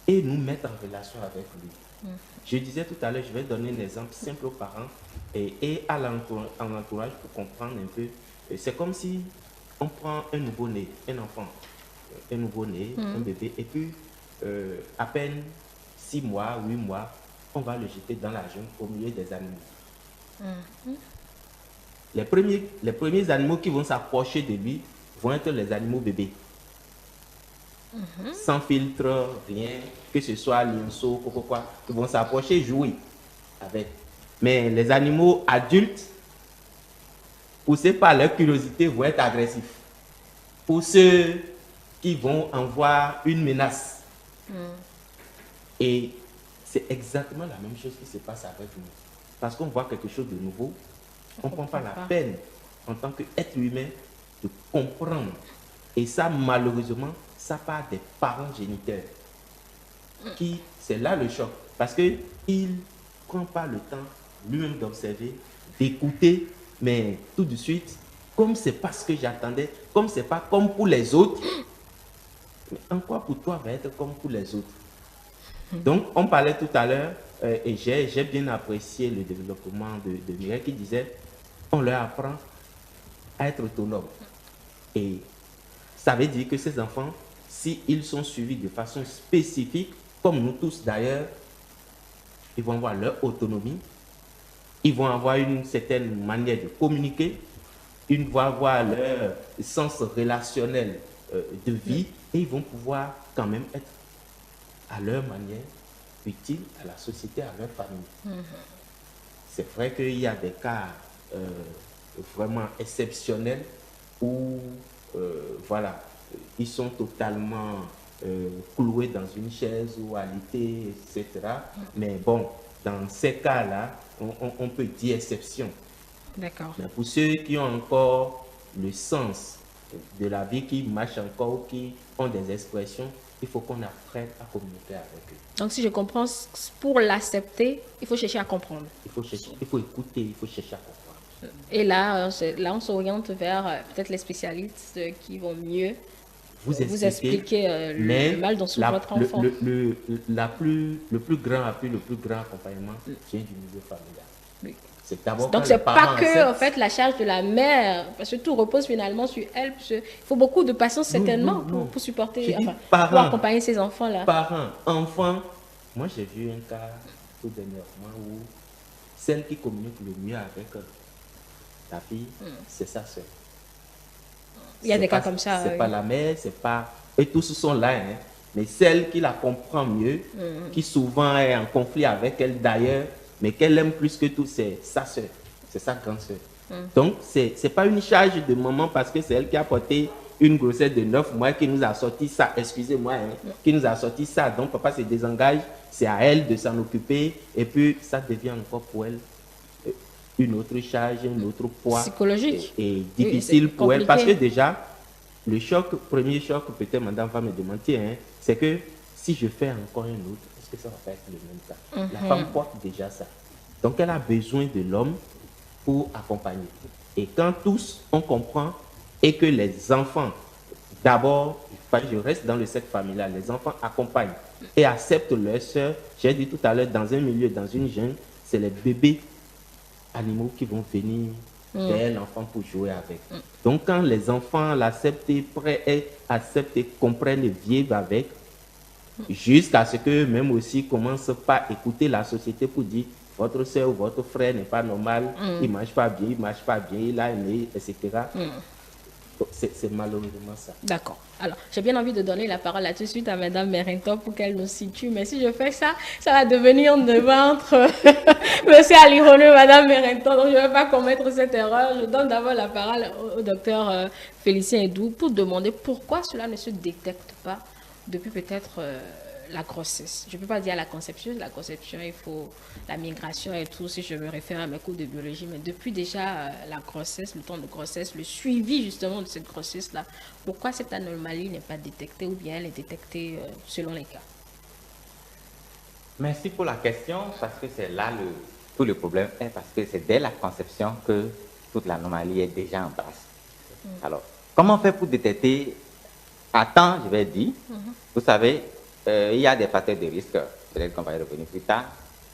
et nous mettre en relation avec lui. Je disais tout à l'heure, je vais donner un exemple simple aux parents et à l'entourage pour comprendre un peu. C'est comme si on prend un nouveau-né, un enfant, un nouveau-né, un bébé, et puis à peine 6 mois, 8 mois, on va le jeter dans la jungle au milieu des animaux. Les premiers animaux qui vont s'approcher de lui vont être les animaux bébés. Sans filtre, rien, que ce soit lionceau, quoi, ils vont s'approcher et jouer avec. Mais les animaux adultes, poussés par leur curiosité, vont être agressifs. Pour ceux qui vont en voir une menace. Et c'est exactement la même chose qui se passe avec nous. Parce qu'on voit quelque chose de nouveau, on ne prend pas la peine, en tant qu'être humain, de comprendre. Et ça, malheureusement, ça part des parents géniteurs. C'est là le choc. Parce qu'il ne prend pas le temps lui-même d'observer, d'écouter, mais tout de suite, comme ce n'est pas ce que j'attendais, comme ce n'est pas comme pour les autres, mais en quoi pour toi va être comme pour les autres? Donc, on parlait tout à l'heure et j'ai bien apprécié le développement de Mireille qui disait on leur apprend à être autonomes. Et ça veut dire que ces enfants, s'ils sont suivis de façon spécifique, comme nous tous d'ailleurs, ils vont avoir leur autonomie, ils vont avoir une certaine manière de communiquer, ils vont avoir leur sens relationnel de vie et ils vont pouvoir quand même être à leur manière utiles à la société, à leur famille. C'est vrai qu'il y a des cas vraiment exceptionnels où voilà, ils sont totalement cloués dans une chaise ou alités, etc. Mais bon, dans ces cas-là, on peut dire exception. D'accord. Mais pour ceux qui ont encore le sens de la vie, qui marchent encore, qui ont des expressions, il faut qu'on apprenne à communiquer avec eux. Donc, si je comprends, pour l'accepter, il faut chercher à comprendre. Il faut écouter, il faut chercher à comprendre. Et là, on s'oriente vers peut-être les spécialistes qui vont mieux vous expliquer le mal dont souffre votre enfant. Le plus grand appui, le plus grand accompagnement vient du milieu familial. Oui. C'est d'abord Donc, c'est pas que en fait, la charge de la mère, parce que tout repose finalement sur elle. Il faut beaucoup de patience certainement pour supporter, pour accompagner ces enfants-là. Parents, enfants. Moi, j'ai vu un cas tout dernièrement où celle qui communique le mieux avec la fille, c'est sa soeur. Il y a des cas comme ça. C'est pas la mère, c'est pas... Et tous sont là, hein. Mais celle qui la comprend mieux, qui souvent est en conflit avec elle d'ailleurs, mais qu'elle aime plus que tout, c'est sa soeur, c'est sa grande soeur. Donc, c'est pas une charge de maman parce que c'est elle qui a porté une grossesse de 9 mois qui nous a sorti ça, excusez-moi, hein, qui nous a sorti ça. Donc, papa se désengage, c'est à elle de s'en occuper, et puis ça devient encore pour elle une autre charge, un autre poids psychologique et difficile pour elle, parce que déjà, le premier choc, peut-être madame va me démentir, hein, c'est que si je fais encore un autre, est-ce que ça va pas être le même cas? La femme porte déjà ça. Donc, elle a besoin de l'homme pour accompagner. Et quand tous, on comprend, et que les enfants, d'abord, je reste dans le cercle familial, les enfants accompagnent et acceptent leur soeur. J'ai dit tout à l'heure, dans un milieu, dans une jungle, c'est les bébés animaux qui vont venir vers l'enfant pour jouer avec. Donc, quand les enfants l'acceptent, acceptent, comprennent et vivent avec, jusqu'à ce que même aussi commencent par écouter la société pour dire votre soeur ou votre frère n'est pas normal, il ne mange pas bien, il a aimé, etc. C'est malheureusement ça. D'accord. Alors, j'ai bien envie de donner la parole là tout de suite à Madame Merinton pour qu'elle nous situe. Mais si je fais ça, ça va devenir un débat entre Monsieur Alironeux et Madame Merinton. Donc, je ne vais pas commettre cette erreur. Je donne d'abord la parole au docteur Félicien Edou pour demander pourquoi cela ne se détecte pas depuis peut-être la grossesse. Je ne peux pas dire la conception, il faut la migration et tout, si je me réfère à mes cours de biologie, mais depuis déjà la grossesse, le temps de grossesse, le suivi justement de cette grossesse-là, pourquoi cette anomalie n'est pas détectée ou bien elle est détectée selon les cas? Merci pour la question, parce que c'est là tout le problème est parce que c'est dès la conception que toute l'anomalie est déjà en place. Alors, comment faire pour détecter à temps, je vais dire, vous savez, il y a des facteurs de risque, peut-être qu'on va y revenir plus tard,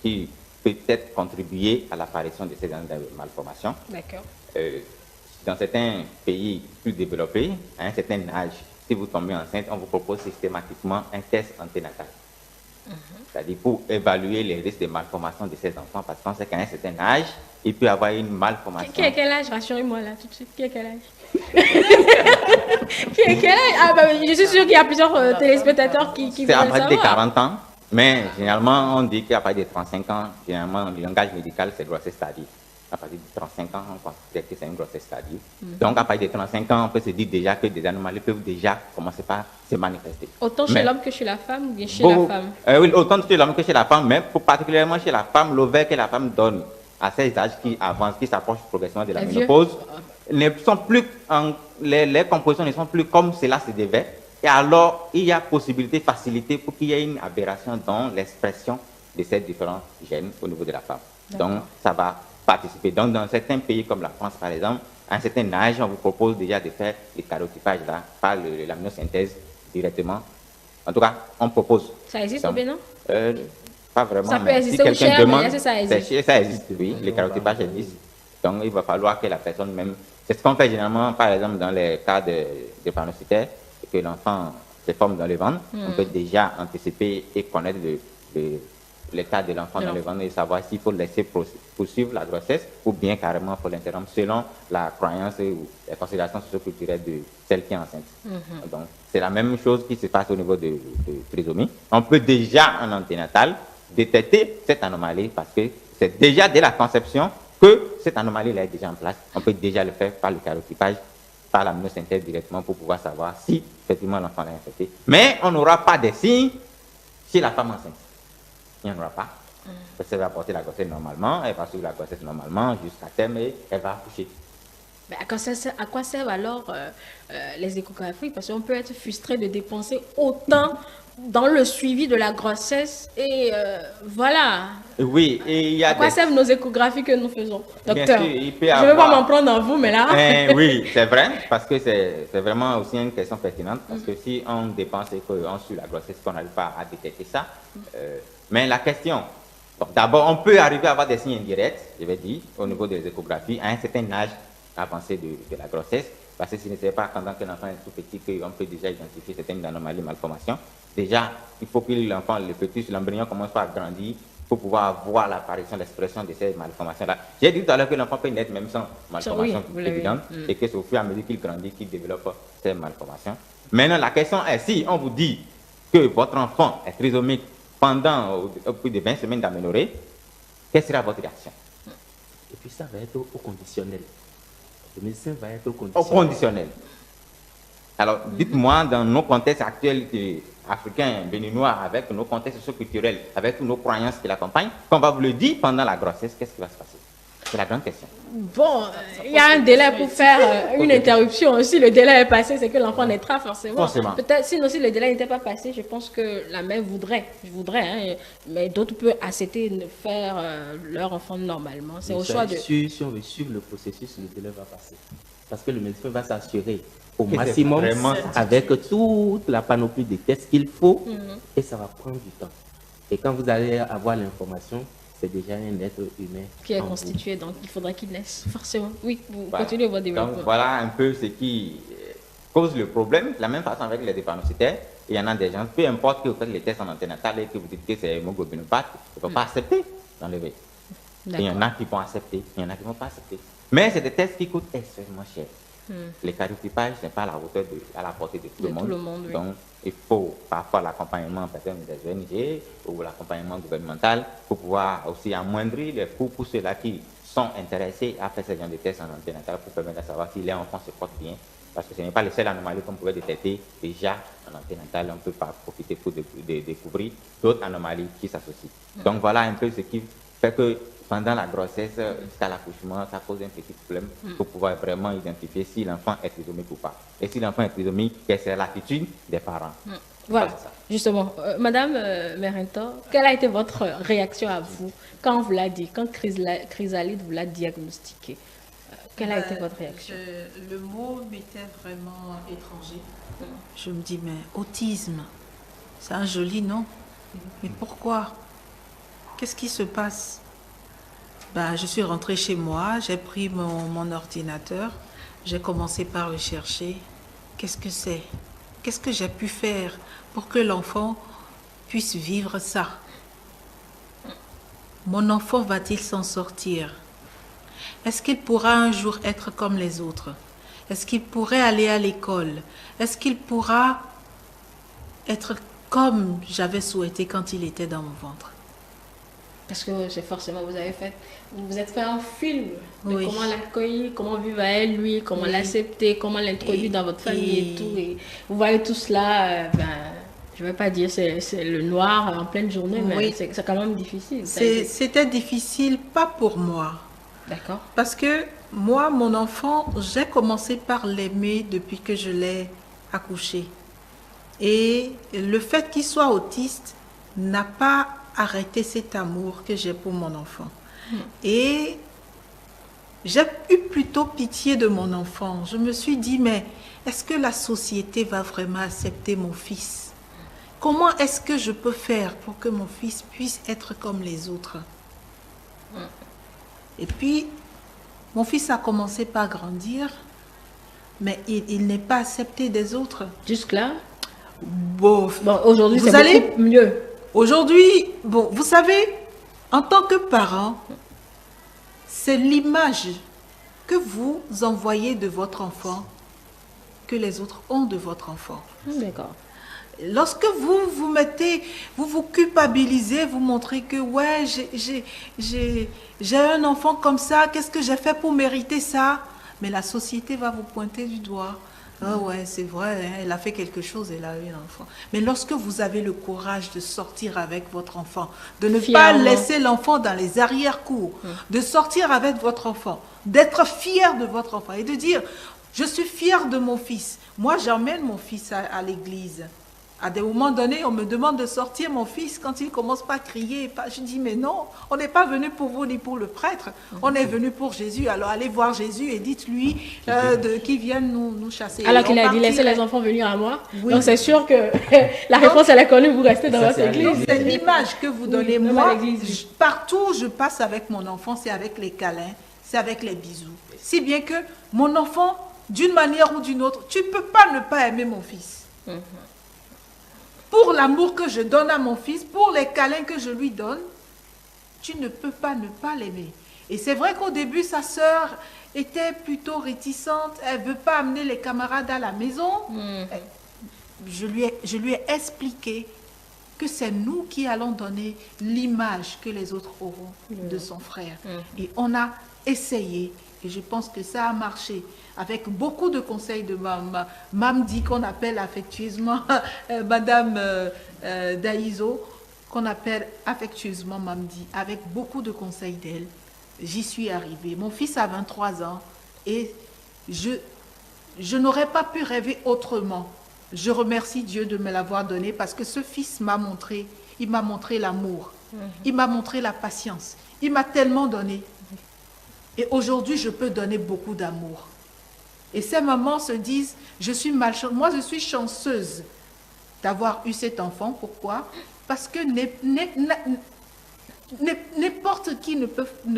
qui peut-être contribuer à l'apparition de ces malformations. D'accord. Dans certains pays plus développés, à un certain âge, si vous tombez enceinte, on vous propose systématiquement un test anténatal. C'est-à-dire pour évaluer les risques de malformation de ces enfants, parce qu'on sait qu'à un certain âge, il peut y avoir une malformation. Qui est quel âge? Rassurez-moi là tout de suite. Qui est quel âge? Qui est quel âge? Ah, bah, je suis sûre qu'il y a plusieurs téléspectateurs qui c'est à partir de 40 ans, mais généralement on dit qu'à partir de 35 ans, généralement le langage médical c'est grossesse tardive. À partir de 35 ans, on considère que c'est une grossesse tardive. Donc à partir de 35 ans, on peut se dire déjà que des anomalies peuvent déjà commencer par se manifester. Autant chez l'homme que chez la femme ou bien chez la femme? Oui, autant chez l'homme que chez la femme, mais particulièrement chez la femme, l'ovaire que la femme donne à ces âges qui avancent, qui s'approchent progressivement de la ménopause, ne sont plus les compositions ne sont plus comme cela se devait. Et alors, il y a possibilité, facilité pour qu'il y ait une aberration dans l'expression de ces différents gènes au niveau de la femme. Donc, ça va participer. Donc, dans certains pays comme la France, par exemple, à un certain âge, on vous propose déjà de faire les carotypages là, par l'amniosynthèse directement. En tout cas, on propose. Ça existe au Bénin? pas vraiment. Ça peut mais exister si ou quelqu'un cher, demande, mais ça existe. ça existe, oui. Les carotypages existent. Donc, il va falloir que la personne même... C'est ce qu'on fait généralement, par exemple, dans les cas de panocitaires, que l'enfant se forme dans le ventre. On peut déjà anticiper et connaître l'état de l'enfant dans le ventre et savoir s'il faut laisser poursuivre la grossesse ou bien carrément il faut l'interrompre selon la croyance ou les considérations socioculturelles de celle qui est enceinte. Donc, c'est la même chose qui se passe au niveau de trisomie. On peut déjà, en anténatal, détecter cette anomalie parce que c'est déjà dès la conception que cette anomalie est déjà en place. On peut déjà le faire par le carotypage, par l'amniosynthèse directement pour pouvoir savoir si effectivement l'enfant est infecté. Mais on n'aura pas de signes chez la femme enceinte. Il n'y en aura pas. Parce qu'elle va porter la grossesse normalement, elle va suivre la grossesse normalement jusqu'à terme et elle va accoucher. Mais à quoi servent alors les échographies? Parce qu'on peut être frustré de dépenser autant dans le suivi de la grossesse et voilà. Oui, et il y a à quoi servent nos échographies que nous faisons, docteur? Bien sûr, il peut je ne veux pas m'en prendre en vous, mais là... oui, c'est vrai, parce que c'est vraiment aussi une question pertinente, parce que si on dépense et qu'on suit la grossesse, qu'on n'arrive pas à détecter ça, mais la question, d'abord, on peut arriver à avoir des signes indirects, je vais dire, au niveau des échographies, à un certain âge avancé de la grossesse, parce que ce n'est pas pendant que l'enfant est tout petit qu'on peut déjà identifier certaines anomalies, malformations. Déjà, il faut que l'enfant, le fœtus, l'embryon commence à grandir pour pouvoir voir l'apparition, l'expression de ces malformations-là. J'ai dit tout à l'heure que l'enfant peut naître même sans malformation évidente et que c'est au fur et à mesure qu'il grandit qu'il développe ces malformations. Maintenant, la question est, si on vous dit que votre enfant est trisomique pendant plus de 20 semaines d'aménorrhée, quelle sera votre réaction? Et puis ça va être au conditionnel. Le médecin va être au conditionnel. Au conditionnel. Alors, dites-moi, dans nos contextes actuels africains, béninois, avec nos contextes socioculturels, avec toutes nos croyances qui l'accompagnent, qu'on va vous le dire pendant la grossesse, qu'est-ce qui va se passer? C'est la grande question. Bon, il y a un délai pour faire une interruption. Si le délai est passé, c'est que l'enfant naîtra forcément. Peut-être, sinon, si le délai n'était pas passé, je pense que la mère voudrait, hein, mais d'autres peuvent accepter de faire leur enfant normalement. C'est au choix de... Si on veut suivre le processus, le délai va passer. Parce que le médecin va s'assurer au maximum avec toute la panoplie de tests qu'il faut et ça va prendre du temps. Et quand vous allez avoir l'information, c'est déjà un être humain qui est constitué, donc il faudra qu'il naisse, forcément. Oui, vous continuez votre développement. Donc voilà un peu ce qui cause le problème. De la même façon avec les drépanocytaires, il y en a des gens, peu importe que vous faites les tests en anténatal et que vous dites que c'est hémoglobinopathe, il ne faut pas accepter d'enlever. Il y en a qui vont accepter, il y en a qui ne vont pas accepter. Mais c'est des tests qui coûtent extrêmement cher. Les carotypages, ce n'est pas à la hauteur, à la portée de tout le monde. Oui. Donc, il faut parfois l'accompagnement peut-être des ONG ou l'accompagnement gouvernemental pour pouvoir aussi amoindrir les coûts pour ceux-là qui sont intéressés à faire ce genre de tests en anténatal pour permettre de savoir si les enfants se portent bien. Parce que ce n'est pas les seules anomalies qu'on pouvait détecter déjà en anténatal. On peut pas profiter pour découvrir d'autres anomalies qui s'associent. Donc, voilà un peu ce qui fait que pendant la grossesse jusqu'à l'accouchement, ça pose un petit problème pour pouvoir vraiment identifier si l'enfant est trisomique ou pas. Et si l'enfant est trisomique, quelle est l'attitude des parents. Voilà, justement. Madame Merento, quelle a été votre réaction à vous quand on vous l'a dit, quand Chrysalide vous l'a diagnostiqué? Quelle a été votre réaction? Le mot m'était vraiment étranger. Je me dis, mais autisme, c'est un joli nom. Mais pourquoi? Qu'est-ce qui se passe? Je suis rentrée chez moi, j'ai pris mon ordinateur, j'ai commencé par rechercher. Qu'est-ce que c'est? Qu'est-ce que j'ai pu faire pour que l'enfant puisse vivre ça? Mon enfant va-t-il s'en sortir? Est-ce qu'il pourra un jour être comme les autres? Est-ce qu'il pourrait aller à l'école? Est-ce qu'il pourra être comme j'avais souhaité quand il était dans mon ventre? Parce que c'est forcément, vous êtes fait un film de comment l'accueillir, comment vivre avec lui, comment l'accepter, comment l'introduire dans votre famille et tout. Et vous voyez tout cela, je ne vais pas dire c'est le noir en pleine journée, mais c'est quand même difficile. C'était difficile, pas pour moi. D'accord. Parce que moi, mon enfant, j'ai commencé par l'aimer depuis que je l'ai accouché. Et le fait qu'il soit autiste n'a pas arrêté cet amour que j'ai pour mon enfant. Et j'ai eu plutôt pitié de mon enfant. Je me suis dit, mais est-ce que la société va vraiment accepter mon fils comment est-ce que je peux faire pour que mon fils puisse être comme les autres? Et puis, mon fils a commencé par grandir, mais il n'est pas accepté des autres. Jusque-là? Bon, aujourd'hui, c'est beaucoup mieux. Aujourd'hui, bon, vous savez, en tant que parent, c'est l'image que vous envoyez de votre enfant que les autres ont de votre enfant. D'accord. Lorsque vous mettez, vous culpabilisez, vous montrez que ouais, j'ai un enfant comme ça, qu'est-ce que j'ai fait pour mériter ça? Mais la société va vous pointer du doigt. Ah ouais, c'est vrai, hein, elle a fait quelque chose, elle a eu un enfant. Mais lorsque vous avez le courage de sortir avec votre enfant, de ne pas laisser l'enfant dans les arrière-cours, de sortir avec votre enfant, d'être fier de votre enfant et de dire, je suis fier de mon fils. Moi, j'emmène mon fils à l'église. À des moments donnés, on me demande de sortir mon fils quand il commence pas à crier. Je dis, mais non, on n'est pas venu pour vous ni pour le prêtre. On est venu pour Jésus. Alors allez voir Jésus et dites-lui qu'il vienne nous chasser. Alors qu'il a dit, laissez les enfants venir à moi. Oui. Donc c'est sûr que la réponse, elle est connue, vous restez dans votre église. C'est l'image que vous donnez. Oui, moi, partout où je passe avec mon enfant, c'est avec les câlins, c'est avec les bisous. Si bien que mon enfant, d'une manière ou d'une autre, tu ne peux pas ne pas aimer mon fils. Pour l'amour que je donne à mon fils, pour les câlins que je lui donne, tu ne peux pas ne pas l'aimer. Et c'est vrai qu'au début, sa sœur était plutôt réticente. Elle ne veut pas amener les camarades à la maison. Je lui ai expliqué que c'est nous qui allons donner l'image que les autres auront de son frère. Et on a essayé. Et je pense que ça a marché. Avec beaucoup de conseils de Mamdi, qu'on appelle affectueusement Madame Daïso, qu'on appelle affectueusement Mamdi, avec beaucoup de conseils d'elle, j'y suis arrivée. Mon fils a 23 ans et je n'aurais pas pu rêver autrement. Je remercie Dieu de me l'avoir donné parce que ce fils m'a montré, il m'a montré l'amour, il m'a montré la patience, il m'a tellement donné. Et aujourd'hui, je peux donner beaucoup d'amour. Et ces mamans se disent, je suis malchanceuse. Moi, je suis chanceuse d'avoir eu cet enfant. Pourquoi? Parce que n'importe qui ne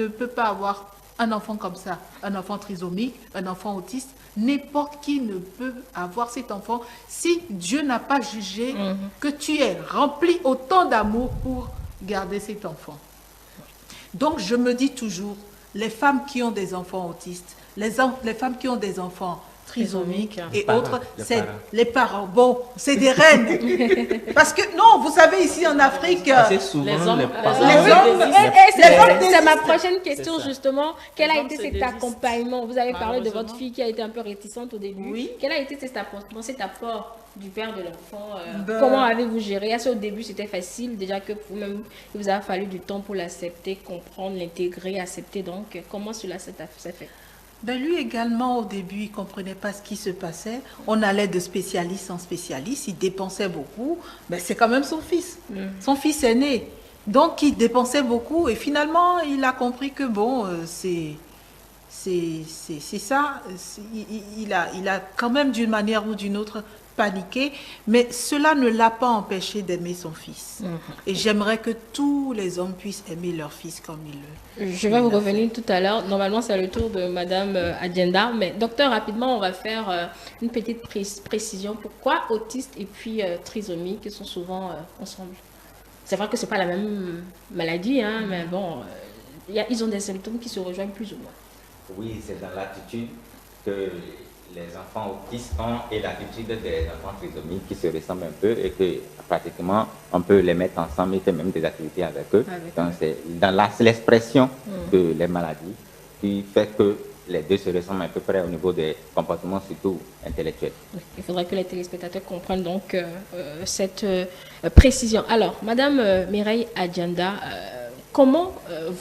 peut pas avoir un enfant comme ça, un enfant trisomique, un enfant autiste. N'importe qui ne peut avoir cet enfant si Dieu n'a pas jugé que tu es rempli autant d'amour pour garder cet enfant. Donc, je me dis toujours, les femmes qui ont des enfants autistes, les femmes qui ont des enfants trisomiques et autres, c'est les parents. Bon, c'est des reines. Parce que, non, vous savez, ici en Afrique, c'est souvent les hommes. C'est ma prochaine question, justement. Quel a été cet accompagnement? Vous avez parlé de votre fille qui a été un peu réticente au début. Oui. Quel a été cet apport du père de l'enfant? Comment avez-vous géré? Est-ce qu'au début, c'était facile? Déjà que vous-même, il vous a fallu du temps pour l'accepter, comprendre, l'intégrer, accepter. Donc, comment cela s'est fait? Ben lui également, au début, il ne comprenait pas ce qui se passait. On allait de spécialiste en spécialiste, il dépensait beaucoup. Ben c'est quand même son fils. Son fils est né. Donc, il dépensait beaucoup. Et finalement, il a compris que bon, c'est ça. Il a quand même, d'une manière ou d'une autre, paniqué. Mais cela ne l'a pas empêché d'aimer son fils. Et j'aimerais que tous les hommes puissent aimer leur fils comme il le. Je vais vous revenir tout à l'heure. Normalement, c'est le tour de Madame Adjenda. Mais docteur, rapidement, on va faire une petite précision. Pourquoi autistes et puis trisomie qui sont souvent ensemble? C'est vrai que ce n'est pas la même maladie, hein, mais bon, ils ont des symptômes qui se rejoignent plus ou moins. Oui, c'est dans l'attitude que les enfants autistes ont et l'attitude des enfants trisomiques qui se ressemblent un peu et que pratiquement on peut les mettre ensemble et faire même des activités avec eux. Donc c'est dans l'expression de les maladies qui fait que les deux se ressemblent à peu près au niveau des comportements, surtout intellectuels. Il faudrait que les téléspectateurs comprennent donc cette précision. Alors, Madame Mireille Adjenda, comment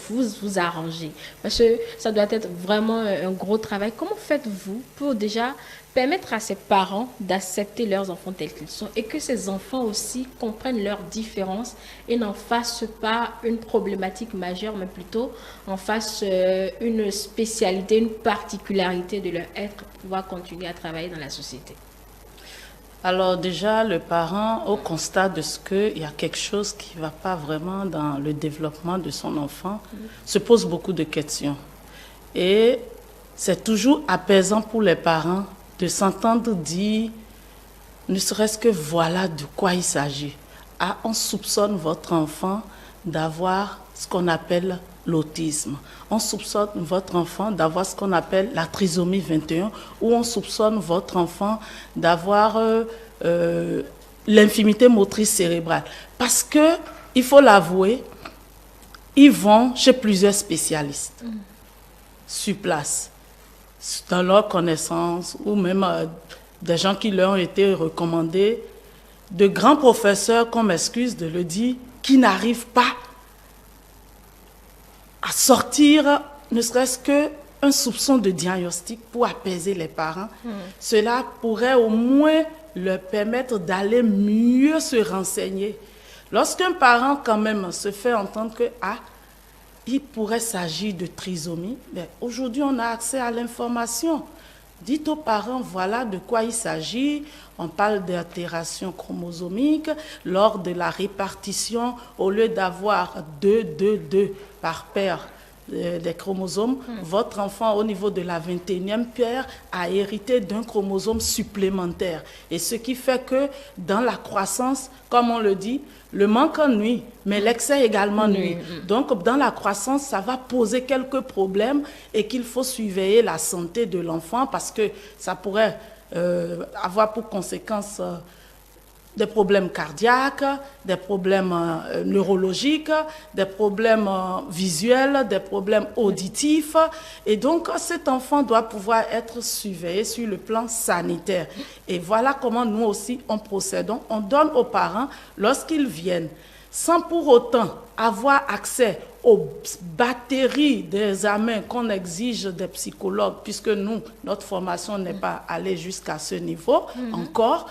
vous arrangez? Parce que ça doit être vraiment un gros travail. Comment faites-vous pour déjà permettre à ces parents d'accepter leurs enfants tels qu'ils sont et que ces enfants aussi comprennent leurs différences et n'en fassent pas une problématique majeure, mais plutôt en fassent une spécialité, une particularité de leur être pour pouvoir continuer à travailler dans la société? Alors déjà, le parent, au constat de ce qu'il y a quelque chose qui ne va pas vraiment dans le développement de son enfant, se pose beaucoup de questions. Et c'est toujours apaisant pour les parents de s'entendre dire, ne serait-ce que voilà de quoi il s'agit. Ah, on soupçonne votre enfant d'avoir ce qu'on appelle l'autisme. On soupçonne votre enfant d'avoir ce qu'on appelle la trisomie 21, ou on soupçonne votre enfant d'avoir l'infirmité motrice cérébrale. Parce que, il faut l'avouer, ils vont chez plusieurs spécialistes sur place, dans leur connaissance, ou même des gens qui leur ont été recommandés, de grands professeurs, qu'on m'excuse de le dire, qui n'arrivent pas à sortir, ne serait-ce qu'un soupçon de diagnostic pour apaiser les parents. Cela pourrait au moins leur permettre d'aller mieux se renseigner. Lorsqu'un parent, quand même, se fait entendre que il pourrait s'agir de trisomie, aujourd'hui, on a accès à l'information. Dites aux parents, voilà de quoi il s'agit. On parle d'altération chromosomique. Lors de la répartition, au lieu d'avoir 2 par paire des chromosomes, votre enfant, au niveau de la 21e paire, a hérité d'un chromosome supplémentaire. Et ce qui fait que dans la croissance, comme on le dit, le manque nuit, mais l'excès également nuit. Donc, dans la croissance, ça va poser quelques problèmes et qu'il faut surveiller la santé de l'enfant parce que ça pourrait avoir pour conséquence des problèmes cardiaques, des problèmes neurologiques, des problèmes visuels, des problèmes auditifs. Et donc, cet enfant doit pouvoir être surveillé sur le plan sanitaire. Et voilà comment nous aussi, on procède. On donne aux parents, lorsqu'ils viennent, sans pour autant avoir accès aux batteries d'examens qu'on exige des psychologues, puisque nous, notre formation n'est pas allée jusqu'à ce niveau encore,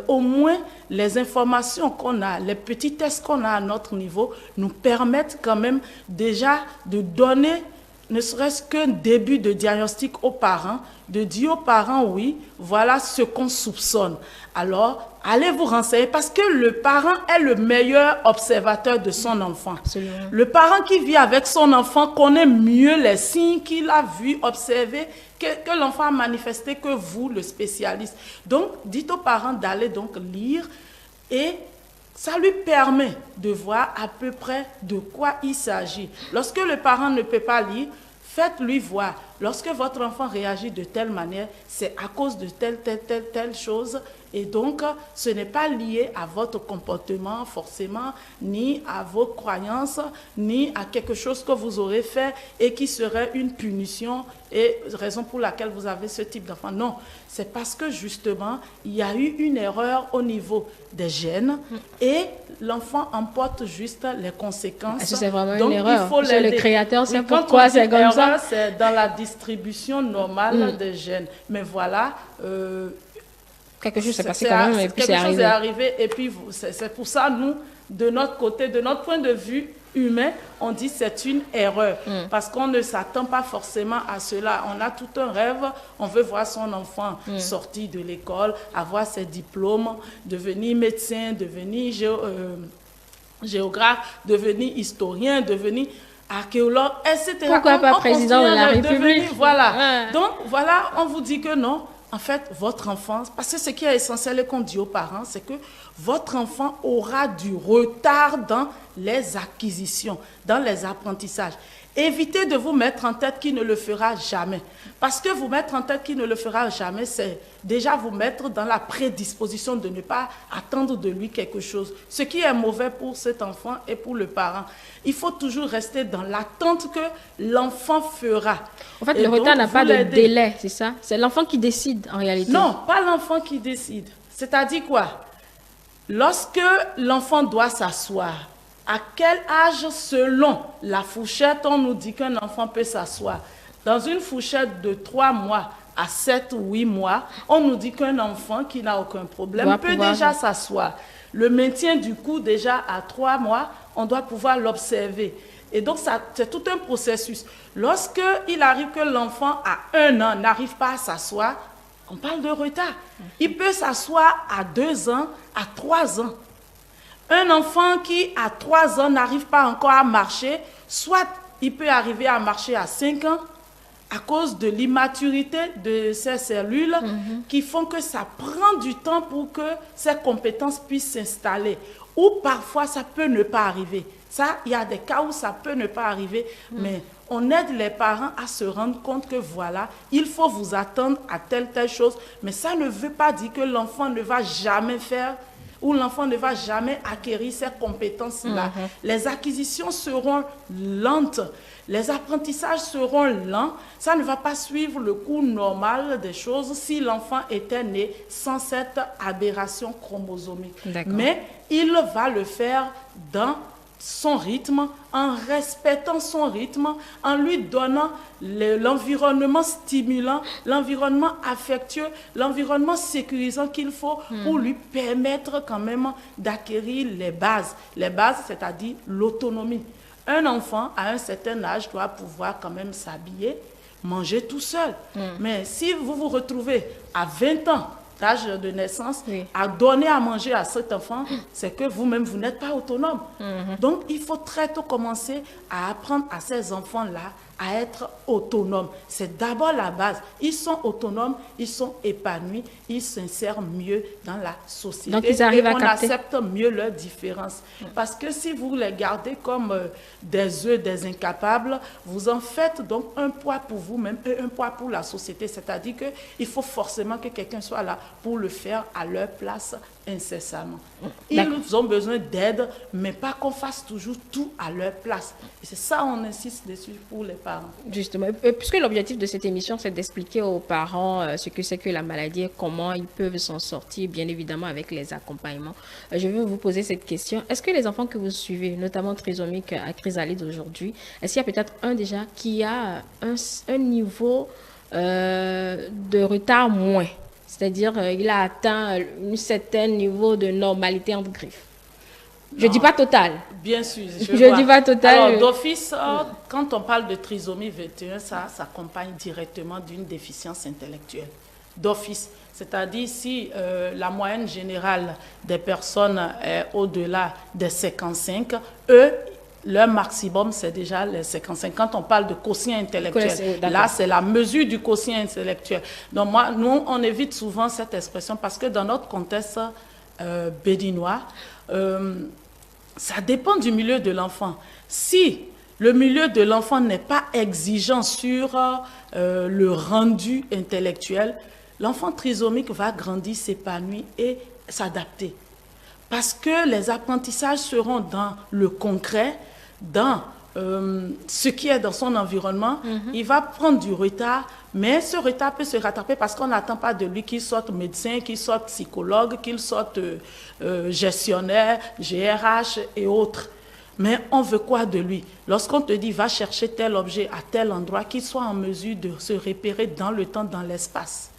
au moins les informations qu'on a, les petits tests qu'on a à notre niveau nous permettent quand même déjà de donner ne serait-ce qu'un début de diagnostic aux parents, de dire aux parents, oui, voilà ce qu'on soupçonne. Alors, allez vous renseigner parce que le parent est le meilleur observateur de son enfant. Absolument. Le parent qui vit avec son enfant connaît mieux les signes qu'il a vus, observés, que l'enfant a manifesté que vous, le spécialiste. Donc, dites aux parents d'aller donc lire et ça lui permet de voir à peu près de quoi il s'agit. Lorsque le parent ne peut pas lire, faites-lui voir. Lorsque votre enfant réagit de telle manière, c'est à cause de telle chose. Et donc, ce n'est pas lié à votre comportement forcément, ni à vos croyances, ni à quelque chose que vous aurez fait et qui serait une punition et raison pour laquelle vous avez ce type d'enfant. Non, c'est parce que justement, il y a eu une erreur au niveau des gènes et l'enfant emporte juste les conséquences. Est-ce que c'est vraiment donc, une erreur? Il faut c'est le créateur, c'est pourquoi c'est comme erreur, ça. C'est dans la distribution normale des gènes. Mais voilà... quelque chose s'est passé quand même et puis c'est arrivé. Quelque chose est arrivé et puis c'est pour ça, nous, de notre côté, de notre point de vue humain, on dit c'est une erreur parce qu'on ne s'attend pas forcément à cela. On a tout un rêve, on veut voir son enfant sortir de l'école, avoir ses diplômes, devenir médecin, devenir géographe, devenir historien, devenir archéologue, etc. Pourquoi pas président de la République? Voilà. Ouais. Donc, voilà, on vous dit que non. En fait, votre enfant, parce que ce qui est essentiel et qu'on dit aux parents, c'est que votre enfant aura du retard dans les acquisitions, dans les apprentissages. Évitez de vous mettre en tête qu'il ne le fera jamais. Parce que vous mettre en tête qu'il ne le fera jamais, c'est déjà vous mettre dans la prédisposition de ne pas attendre de lui quelque chose. Ce qui est mauvais pour cet enfant et pour le parent. Il faut toujours rester dans l'attente que l'enfant fera. En fait, le retard n'a pas de délai, c'est ça? C'est l'enfant qui décide en réalité. Non, pas l'enfant qui décide. C'est-à-dire quoi? Lorsque l'enfant doit s'asseoir, à quel âge, selon la fourchette, on nous dit qu'un enfant peut s'asseoir? Dans une fourchette de 3 mois à 7 ou 8 mois, on nous dit qu'un enfant qui n'a aucun problème peut déjà s'asseoir. Le maintien du cou, déjà à 3 mois, on doit pouvoir l'observer. Et donc, c'est tout un processus. Lorsqu'il arrive que l'enfant à 1 an n'arrive pas à s'asseoir, On parle de retard. Il peut s'asseoir à 2 ans, à 3 ans. Un enfant qui, à 3 ans, n'arrive pas encore à marcher, soit il peut arriver à marcher à 5 ans, à cause de l'immaturité de ces cellules qui font que ça prend du temps pour que ces compétences puissent s'installer. Ou parfois, ça peut ne pas arriver. Ça, il y a des cas où ça peut ne pas arriver, mais on aide les parents à se rendre compte que voilà, il faut vous attendre à telle chose, mais ça ne veut pas dire que l'enfant ne va jamais faire ou l'enfant ne va jamais acquérir ces compétences-là. Les acquisitions seront lentes, les apprentissages seront lents, ça ne va pas suivre le cours normal des choses si l'enfant était né sans cette aberration chromosomique. Mais il va le faire dans son rythme, en respectant son rythme, en lui donnant l'environnement stimulant, l'environnement affectueux, l'environnement sécurisant qu'il faut pour lui permettre quand même d'acquérir les bases. Les bases, c'est-à-dire l'autonomie. Un enfant, à un certain âge, doit pouvoir quand même s'habiller, manger tout seul. Mais si vous vous retrouvez à 20 ans, l'âge de naissance, à donner à manger à cet enfant, c'est que vous-même, vous n'êtes pas autonome. Donc, il faut très tôt commencer à apprendre à ces enfants-là à être autonomes. C'est d'abord la base. Ils sont autonomes, ils sont épanouis, ils s'insèrent mieux dans la société. Donc, ils arrivent à capter. On accepte mieux leurs différences. Parce que si vous les gardez comme des œufs, des incapables, vous en faites donc un poids pour vous-même et un poids pour la société. C'est-à-dire qu'il faut forcément que quelqu'un soit là pour le faire à leur place incessamment. Ils ont besoin d'aide, mais pas qu'on fasse toujours tout à leur place. Et c'est ça on insiste dessus pour les parents. Justement, puisque l'objectif de cette émission, c'est d'expliquer aux parents ce que c'est que la maladie et comment ils peuvent s'en sortir, bien évidemment avec les accompagnements. Je vais vous poser cette question. Est-ce que les enfants que vous suivez, notamment trisomiques à chrysalide aujourd'hui, est-ce qu'il y a peut-être un déjà qui a un niveau de retard moins? C'est-à-dire il a atteint un certain niveau de normalité entre griffes. Je ne dis pas total. Bien sûr. Je ne dis pas total. Alors, d'office, quand on parle de trisomie 21, ça s'accompagne directement d'une déficience intellectuelle. D'office. C'est-à-dire si la moyenne générale des personnes est au-delà des 55, eux, leur maximum, c'est déjà les 55. Quand on parle de quotient intellectuel, là, c'est la mesure du quotient intellectuel. Donc, nous, on évite souvent cette expression parce que dans notre contexte béninois, ça dépend du milieu de l'enfant. Si le milieu de l'enfant n'est pas exigeant sur le rendu intellectuel, l'enfant trisomique va grandir, s'épanouir et s'adapter. Parce que les apprentissages seront dans le concret, dans ce qui est dans son environnement. Il va prendre du retard, mais ce retard peut se rattraper parce qu'on n'attend pas de lui qu'il sorte médecin, qu'il sorte psychologue, qu'il sorte gestionnaire, GRH et autres. Mais on veut quoi de lui? Lorsqu'on te dit va chercher tel objet à tel endroit, qu'il soit en mesure de se repérer dans le temps, dans l'espace.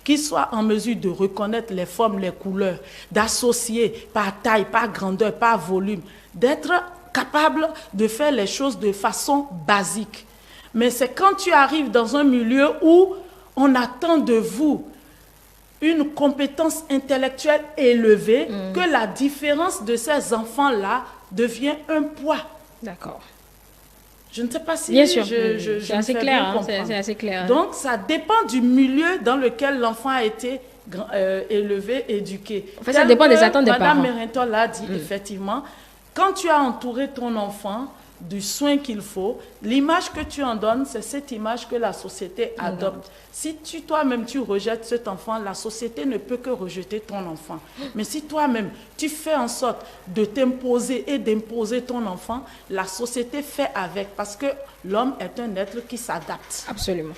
Qu'il soit en mesure de reconnaître les formes, les couleurs, d'associer par taille, par grandeur, par volume, d'être capable de faire les choses de façon basique. Mais c'est quand tu arrives dans un milieu où on attend de vous une compétence intellectuelle élevée que la différence de ces enfants-là devient un poids. D'accord. Je ne sais pas si bien sûr, je c'est assez clair. C'est assez clair. Donc, ça dépend du milieu dans lequel l'enfant a été élevé, éduqué. En fait, ça dépend des attentes des parents. Madame Mérintol l'a dit, effectivement. Quand tu as entouré ton enfant du soin qu'il faut, l'image que tu en donnes, c'est cette image que la société adopte. Si toi-même, tu rejettes cet enfant, la société ne peut que rejeter ton enfant. Mais si toi-même, tu fais en sorte de t'imposer et d'imposer ton enfant, la société fait avec, parce que l'homme est un être qui s'adapte. Absolument.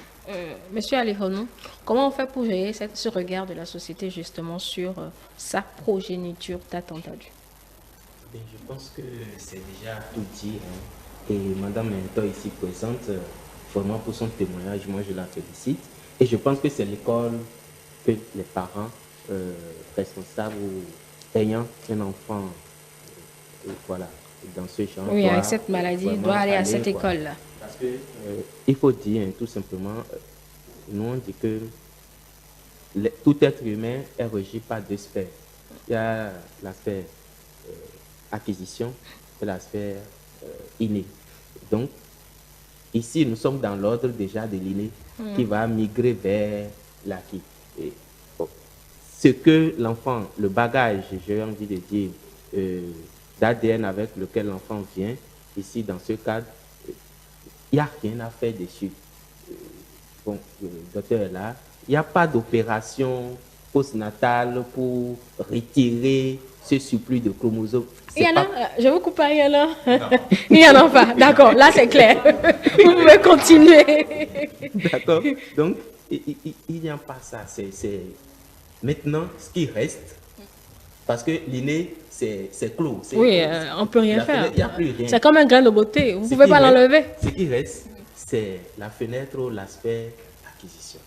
Monsieur Alihonou, comment on fait pour gérer ce regard de la société justement sur sa progéniture? T'as entendu? Je pense que c'est déjà tout dit. Et Madame Mento ici présente, vraiment pour son témoignage, moi je la félicite. Et je pense que c'est l'école que les parents responsables ou ayant un enfant voilà, dans ce genre. Oui, avec cette maladie, il doit aller à cette école-là. Parce que il faut dire tout simplement, nous on dit que tout être humain est régi par deux sphères. Il y a l'aspect acquisition et l'aspect inné. Donc, ici, nous sommes dans l'ordre déjà de l'inné qui va migrer vers l'acquis. Et, bon, ce que l'enfant, le bagage, j'ai envie de dire, d'ADN avec lequel l'enfant vient, ici, dans ce cadre, il n'y a rien à faire dessus. Bon, le docteur est là. Il n'y a pas d'opération postnatale pour retirer ce surplus de chromosomes. Il y en a, je vous coupe, il y en a. Il y en a pas, d'accord, là c'est clair. Vous pouvez continuer. D'accord. Donc, il n'y a pas ça. Maintenant, ce qui reste, parce que l'inné, c'est clos. Oui, on ne peut rien faire. Il n'y a plus rien. C'est comme un grain de beauté, vous ne pouvez pas l'enlever. Ce qui reste, c'est la fenêtre ou l'aspect acquisition.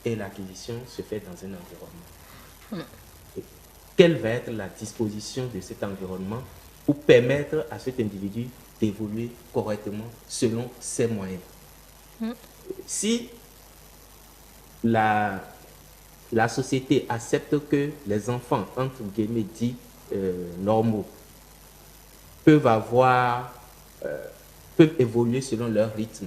Et l'acquisition se fait dans un environnement. Et quelle va être la disposition de cet environnement pour permettre à cet individu d'évoluer correctement selon ses moyens? Si la société accepte que les enfants, entre guillemets, dits normaux, peuvent évoluer selon leur rythme.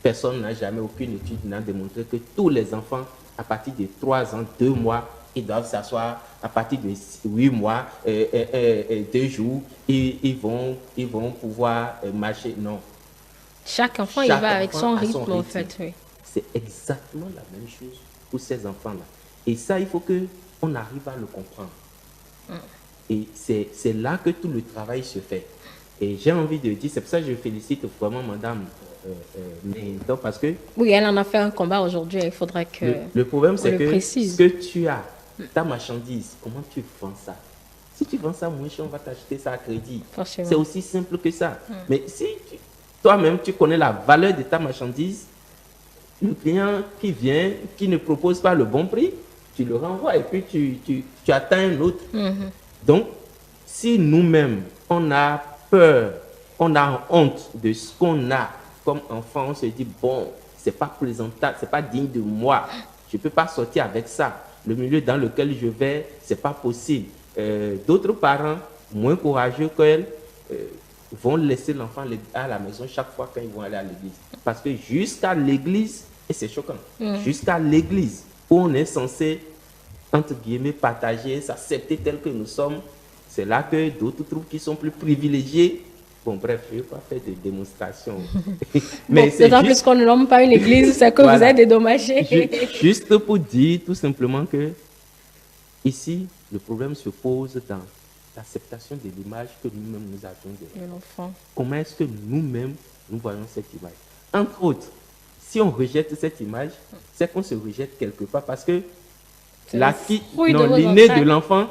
Personne n'a jamais, aucune étude n'a démontré que tous les enfants, à partir de 3 ans, 2 mois, ils doivent s'asseoir. À partir de 8 mois, 2 jours, ils vont pouvoir marcher. Non. Chaque enfant, il va avec son rythme, en fait. Oui. C'est exactement la même chose pour ces enfants-là. Et ça, il faut qu'on arrive à le comprendre. Et c'est là que tout le travail se fait. Et j'ai envie de dire, c'est pour ça que je félicite vraiment Madame Méhinton, parce que... Oui, elle en a fait un combat aujourd'hui, il faudrait que le problème, c'est que précise. Ce que tu as, ta marchandise, comment tu vends ça? Si tu vends ça moins cher, on va t'acheter ça à crédit. C'est aussi simple que ça. Mais si toi-même, tu connais la valeur de ta marchandise, le client qui vient, qui ne propose pas le bon prix, tu le renvoies et puis tu atteins un autre. Donc, si nous-mêmes, on a peur, on a honte de ce qu'on a comme enfant, on se dit, bon, c'est pas présentable, c'est pas digne de moi, je peux pas sortir avec ça. Le milieu dans lequel je vais, c'est pas possible. D'autres parents, moins courageux qu'elles, vont laisser l'enfant à la maison chaque fois quand ils vont aller à l'église. Parce que jusqu'à l'église, et c'est choquant, jusqu'à l'église, où on est censé, entre guillemets, partager, s'accepter tel que nous sommes, c'est là que d'autres trouvent qui sont plus privilégiés. Bon, bref, je ne vais pas faire de démonstration. Mais bon, d'autant plus qu'on ne nomme pas une église, c'est que voilà. Vous êtes dédommagé. Juste pour dire tout simplement que ici, le problème se pose dans l'acceptation de l'image que nous-mêmes nous avons de l'enfant. Comment est-ce que nous-mêmes, nous voyons cette image? Entre autres, si on rejette cette image, c'est qu'on se rejette quelque part parce que l'inné de l'enfant,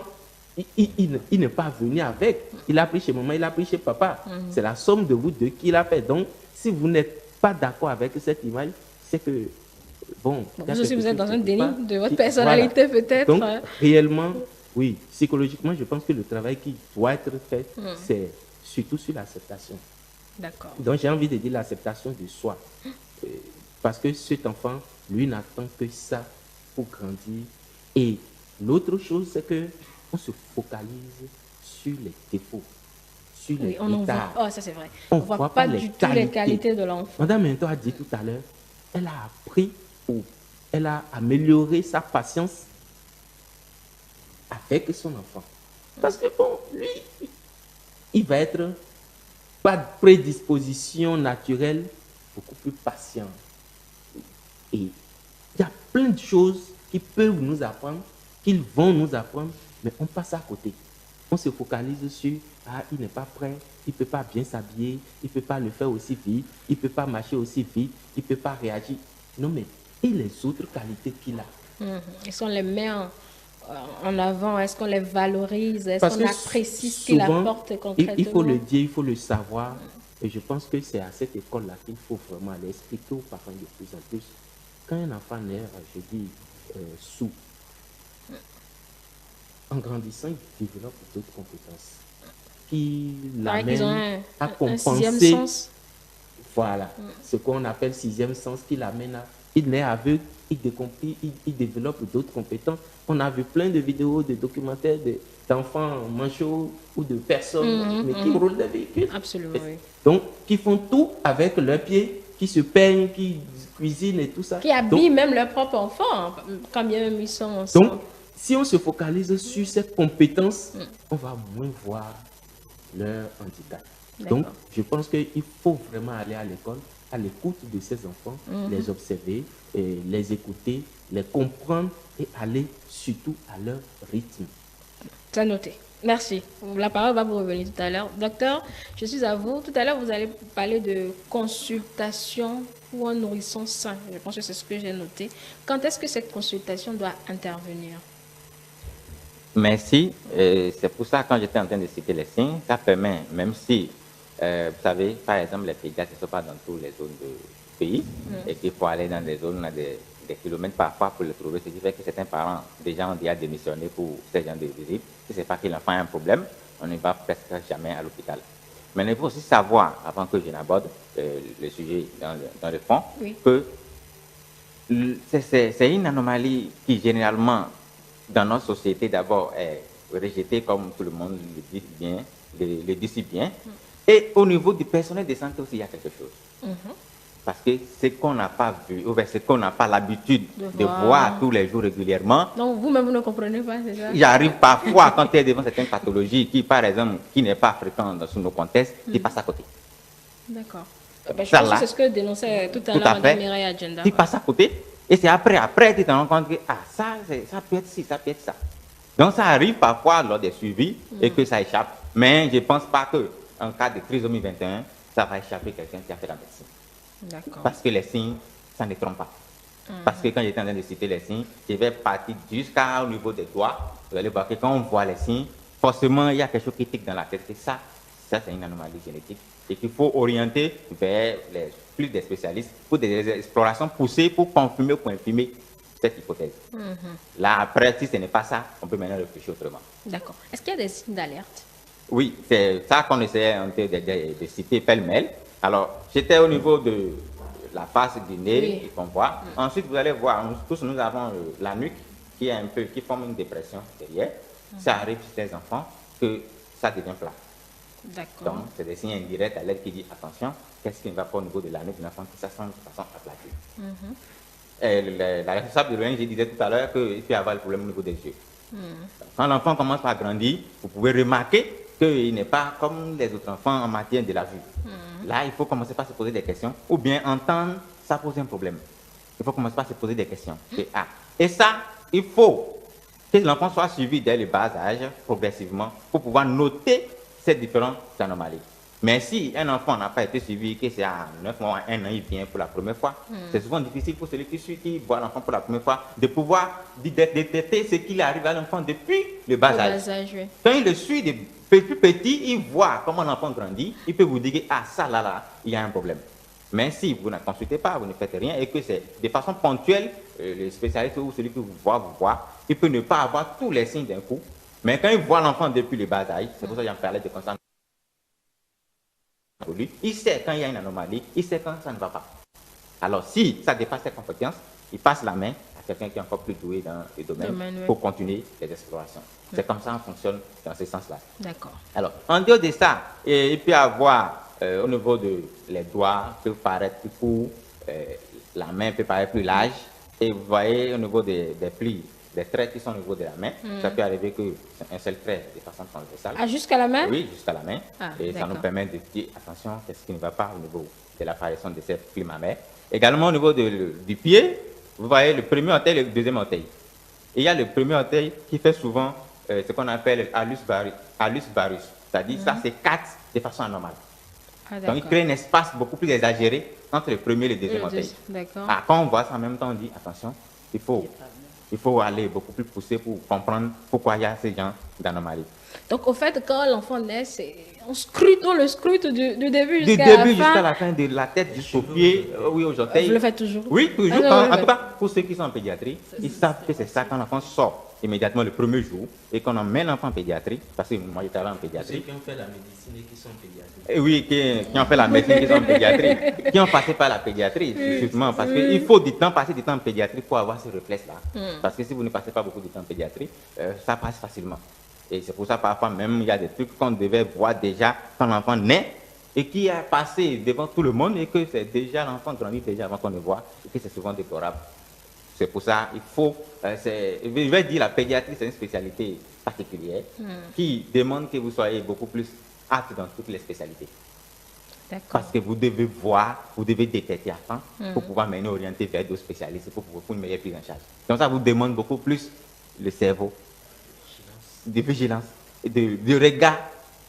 il n'est pas venu avec. Il a pris chez maman, il a pris chez papa. C'est la somme de vous deux qu'il a fait. Donc, si vous n'êtes pas d'accord avec cette image, c'est que, bon... Vous aussi, vous êtes dans un déni de votre personnalité, voilà. Peut-être. Donc, réellement, oui, psychologiquement, je pense que le travail qui doit être fait, c'est surtout sur l'acceptation. D'accord. Donc, j'ai envie de dire l'acceptation de soi. Parce que cet enfant, lui, n'attend que ça pour grandir. Et l'autre chose, c'est que on se focalise sur les défauts, sur les retards. Oh, ça c'est vrai. On ne voit pas du tout les qualités de l'enfant. Madame Méhinton a dit tout à l'heure, elle a appris ou elle a amélioré sa patience avec son enfant. Parce que bon, lui, il va être pas de prédisposition naturelle, beaucoup plus patient. Et il y a plein de choses qui peuvent nous apprendre, qu'ils vont nous apprendre, mais on passe à côté. On se focalise sur « Ah, il n'est pas prêt, il ne peut pas bien s'habiller, il ne peut pas le faire aussi vite, il ne peut pas marcher aussi vite, il ne peut pas réagir. » Non, mais et les autres qualités qu'il a? Est-ce qu'on les met en avant? Est-ce qu'on les valorise? Est-ce qu'on apprécie ce qu'il apporte concrètement? Il faut le dire, il faut le savoir. Et je pense que c'est à cette école-là qu'il faut vraiment aller expliquer aux parents de plus en plus. Quand un enfant naît, je dis, sourd, en grandissant, il développe d'autres compétences qui l'amènent à compenser. Voilà, ce qu'on appelle 6e sens, qui l'amène à il naît aveugle, il développe d'autres compétences. On a vu plein de vidéos, de documentaires d'enfants manchots ou de personnes mais qui roulent des véhicules. Absolument, oui. Donc, qui font tout avec leurs pieds, qui se peignent, qui cuisinent et tout ça. Qui habillent même leurs propres enfants, quand bien même ils sont ensemble. Donc, si on se focalise sur ces compétences, on va moins voir leur handicap. Donc, je pense qu'il faut vraiment aller à l'école, à l'écoute de ces enfants, les observer, les écouter, les comprendre et aller surtout à leur rythme. C'est noté. Merci. La parole va vous revenir tout à l'heure. Docteur, je suis à vous. Tout à l'heure, vous allez parler de consultation pour un nourrisson sain. Je pense que c'est ce que j'ai noté. Quand est-ce que cette consultation doit intervenir? Merci. C'est pour ça, quand j'étais en train de citer les signes, ça permet, même si, vous savez, par exemple, les pédiatres ne sont pas dans toutes les zones du pays et qu'il faut aller dans des zones, des kilomètres parfois pour le trouver, ce qui fait que certains parents déjà ont déjà démissionné pour ces gens de visite. Si ce n'est pas que l'enfant a un problème, on ne va presque jamais à l'hôpital. Mais il faut aussi savoir, avant que je n'aborde le sujet dans le fond, que c'est une anomalie qui généralement, dans notre société, d'abord est rejetée, comme tout le monde le dit si bien. Et au niveau du personnel de santé aussi, il y a quelque chose. Parce que ce qu'on n'a pas vu, ou ce qu'on n'a pas l'habitude de voir tous les jours régulièrement. Donc vous-même, vous ne comprenez pas, c'est ça? J'arrive parfois, quand tu es devant certaines pathologies qui, par exemple, qui n'est pas fréquente dans nos contextes, tu passes à côté. D'accord. Je pense que c'est ce que dénonçait tout à l'heure Mireille Agenda. Tu passes à côté, et c'est après tu te rends compte que ça peut être ci, ça peut être ça. Donc ça arrive parfois lors des suivis et que ça échappe. Mais je ne pense pas qu'en cas de trisomie 21, ça va échapper quelqu'un qui a fait la médecine. Parce que les signes, ça ne trompe pas. Parce que quand j'étais en train de citer les signes, je vais partir jusqu'au niveau des doigts. Vous allez voir que quand on voit les signes, forcément, il y a quelque chose qui tique dans la tête. Et ça c'est une anomalie génétique. Et qu'il faut orienter vers plus des spécialistes pour des explorations poussées pour confirmer ou confirmer cette hypothèse. Là, après, si ce n'est pas ça, on peut maintenant réfléchir autrement. D'accord. Est-ce qu'il y a des signes d'alerte? Oui, c'est ça qu'on essaie de citer pêle-mêle. Alors, j'étais au niveau de la face du nez qu'on voit. Ensuite, vous allez voir, tous nous avons la nuque qui forme une dépression derrière. Ça arrive chez les enfants que ça devient plat. D'accord. Donc, c'est des signes indirects à l'aide qui dit attention, qu'est-ce qui ne va pas au niveau de la nuque de l'enfant qui s'assemble de façon aplatie. La responsable de l'ONG disait tout à l'heure qu'il peut y avoir le problème au niveau des yeux. Quand l'enfant commence à grandir, vous pouvez remarquer qu'il n'est pas comme les autres enfants en matière de la vue. Là, il faut commencer par se poser des questions, ou bien entendre, ça pose un problème. Il faut commencer par se poser des questions. Et ça, il faut que l'enfant soit suivi dès le bas âge, progressivement, pour pouvoir noter ces différentes anomalies. Mais si un enfant n'a pas été suivi, que c'est à 9 mois, 1 an, il vient pour la première fois, c'est souvent difficile pour celui qui voit l'enfant pour la première fois de pouvoir détecter ce qui arrive à l'enfant depuis le bas âge. Quand il le suit depuis petit, il voit comment l'enfant grandit, il peut vous dire que ça là, il y a un problème. Mais si vous ne consultez pas, vous ne faites rien et que c'est de façon ponctuelle, le spécialiste ou celui que vous voit, il peut ne pas avoir tous les signes d'un coup. Mais quand il voit l'enfant depuis le bas âge, c'est pour ça que j'en parlais de concentration. Il sait quand il y a une anomalie, il sait quand ça ne va pas. Alors si ça dépasse ses compétences, il passe la main à quelqu'un qui est encore plus doué dans le domaine pour continuer les explorations. C'est comme ça qu'on fonctionne dans ce sens-là. D'accord. Alors, en dehors de ça, il peut y avoir au niveau des doigts, peut paraître plus court, la main peut paraître plus large, et vous voyez au niveau des plis, des traits qui sont au niveau de la main, ça peut arriver qu'un seul trait de façon transversale. Ah, jusqu'à la main? Oui, jusqu'à la main. Et ça nous permet de dire, attention, qu'est-ce qui ne va pas au niveau de l'apparition de ces plis mammaires. Également au niveau du pied, vous voyez le premier orteil et le deuxième orteil. Et il y a le premier orteil qui fait souvent ce qu'on appelle l'allus varus. C'est-à-dire ça s'écarte de façon anormale. Donc il crée un espace beaucoup plus exagéré entre le premier et le deuxième orteil. Quand on voit ça en même temps, on dit, attention, il faut aller beaucoup plus poussé pour comprendre pourquoi il y a ces gens d'anomalie. Donc, au fait, quand l'enfant naît, on le scrute du début Du jusqu'à début la fin. jusqu'à la fin, de la tête jusqu'au pied, oui, aux orteils. Vous le faites toujours? Oui, toujours. Ah, En tout cas, pour ceux qui sont en pédiatrie, ils savent que c'est ça quand l'enfant sort immédiatement le premier jour et qu'on emmène l'enfant en pédiatrie, parce que moi, je travaille en Ceux pédiatrie. qui ont fait la médecine et qui sont pédiatriques. Et oui, qui ont fait la médecine, qui sont en pédiatrie, qui ont passé par la pédiatrie, justement, parce qu'il faut passer du temps en pédiatrie pour avoir ce réflexe-là. Parce que si vous ne passez pas beaucoup de temps en pédiatrie, ça passe facilement. Et c'est pour ça, parfois, même, il y a des trucs qu'on devait voir déjà quand l'enfant naît et qui a passé devant tout le monde et que c'est déjà l'enfant grandit déjà avant qu'on le voit et que c'est souvent déplorable. C'est pour ça il faut, je vais dire, la pédiatrie, c'est une spécialité particulière qui demande que vous soyez beaucoup plus apte dans toutes les spécialités. Parce que vous devez voir, vous devez détecter à temps pour pouvoir mener orienter vers d'autres spécialistes pour une meilleure prise en charge. Donc ça vous demande beaucoup plus le cerveau, de vigilance, de regard,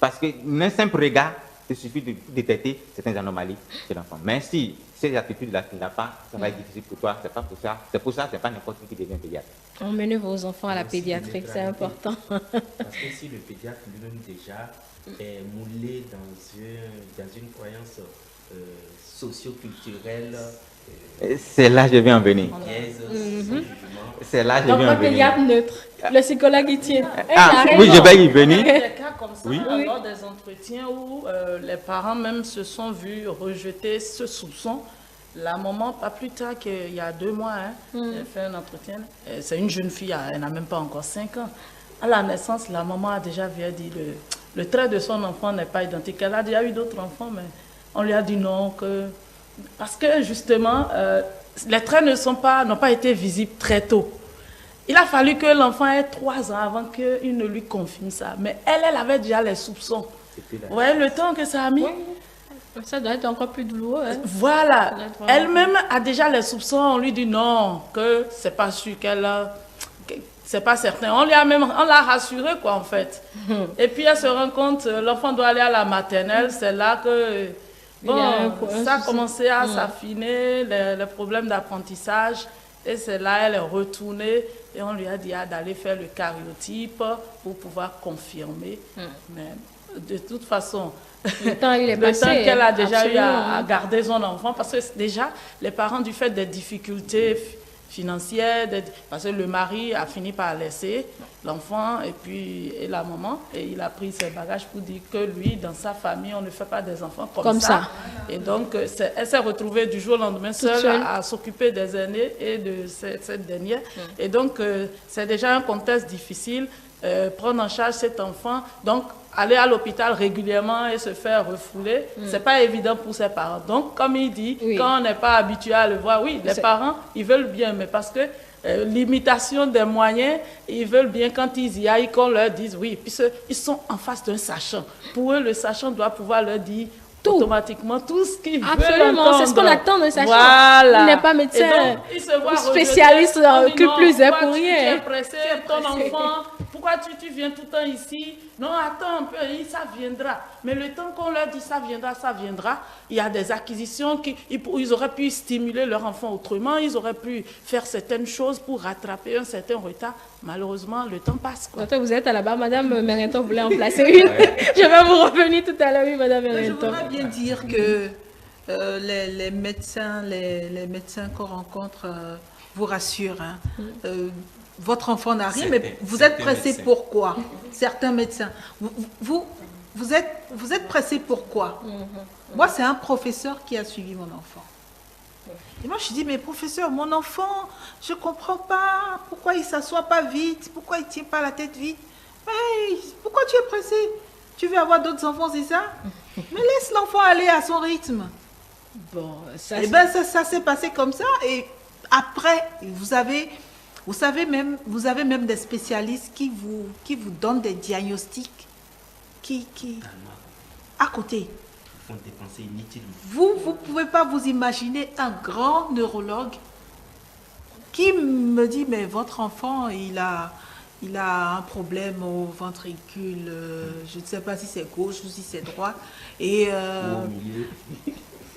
parce qu'un simple regard, il suffit de détecter certaines anomalies chez l'enfant. Mais si ces attitudes-là qu'il n'a pas, ça va être difficile pour toi, c'est pas pour ça. C'est pour ça, c'est pas n'importe qui devient pédiatre. Emmenez vos enfants à la pédiatrie, c'est important. Parce que si le pédiatre lui-même déjà est moulé dans une croyance socio-culturelle, c'est là que je vais en venir. C'est là que je Donc, vais en un venir. pédiatre neutre, le psychologue y tient. Ah, oui, je vais y venir. Il y a des cas comme ça, Oui. lors des entretiens où les parents même se sont vus rejeter ce soupçon. La maman, pas plus tard qu'il y a 2 mois, elle fait un entretien. C'est une jeune fille, elle n'a même pas encore 5 ans. À la naissance, la maman a déjà dit le trait de son enfant n'est pas identique. Elle a déjà eu d'autres enfants, mais on lui a dit non, parce que justement, les traits n'ont pas été visibles très tôt. Il a fallu que l'enfant ait 3 ans avant qu'il ne lui confirme ça. Mais elle avait déjà les soupçons. Vous voyez le temps que ça a mis? Ça doit être encore plus douloureux. Hein? Voilà. Ça doit être vraiment- Elle-même a déjà les soupçons. On lui dit non, que c'est pas sûr c'est pas certain. On l'a rassurée, quoi, en fait. Et puis elle se rend compte, l'enfant doit aller à la maternelle. C'est là que Il y a un ça a souci. commencé à s'affiner, les problèmes d'apprentissage. Et c'est là elle est retournée et on lui a dit d'aller faire le karyotype pour pouvoir confirmer. Mais de toute façon, Le temps, il est le passé. temps qu'elle a déjà eu absolument. à garder son enfant, parce que déjà, les parents, du fait des difficultés financières, parce que le mari a fini par laisser l'enfant et la maman, et il a pris ses bagages pour dire que lui, dans sa famille, on ne fait pas des enfants comme ça. Et donc, elle s'est retrouvée du jour au lendemain seule à s'occuper des aînés et de cette dernière. Et donc, c'est déjà un contexte difficile, prendre en charge cet enfant. Donc, aller à l'hôpital régulièrement et se faire refouler, c'est pas évident pour ses parents. Donc, comme il dit, quand on n'est pas habitué à le voir, oui, les parents, ils veulent bien, mais parce que l'imitation des moyens, ils veulent bien quand ils y aillent, qu'on leur dise oui, puisqu'ils sont en face d'un sachant. Pour eux, le sachant doit pouvoir leur dire automatiquement tout ce qu'ils veulent Absolument, entendre. c'est ce qu'on attend de sachant. Voilà. Il n'est pas médecin Et donc, il se voit spécialiste rejeter. que plus est pour Tu rien. es pressé, ton enfant, pourquoi tu viens tout le temps ici? Non, attends un peu, ça viendra. Mais le temps qu'on leur dit ça viendra, il y a des acquisitions ils auraient pu stimuler leur enfant autrement, ils auraient pu faire certaines choses pour rattraper un certain retard. Malheureusement, le temps passe, quoi. Quand vous êtes à la barre, Madame Mériton voulait en placer une. Je vais vous revenir tout à l'heure, oui, Madame Je Mériton. voudrais bien dire que les médecins qu'on rencontre vous rassurent. Hein. Votre enfant n'arrive, mais vous êtes pressé pourquoi? Certains médecins. Vous êtes pressé pourquoi? Moi, c'est un professeur qui a suivi mon enfant. Et moi, je dis, mais professeur, mon enfant, je ne comprends pas. Pourquoi il ne s'assoit pas vite? Pourquoi il ne tient pas la tête vite? Hey, pourquoi tu es pressé? Tu veux avoir d'autres enfants, c'est ça? Mais laisse l'enfant aller à son rythme. Bon, ça, Eh bien, ça s'est passé comme ça. Et après, vous avez même des spécialistes qui vous donnent des diagnostics à côté. Ils font dépenser inutilement. Vous ne pouvez pas vous imaginer un grand neurologue qui me dit, mais votre enfant, il a un problème au ventricule, je ne sais pas si c'est gauche ou si c'est droit. Et Ou au milieu.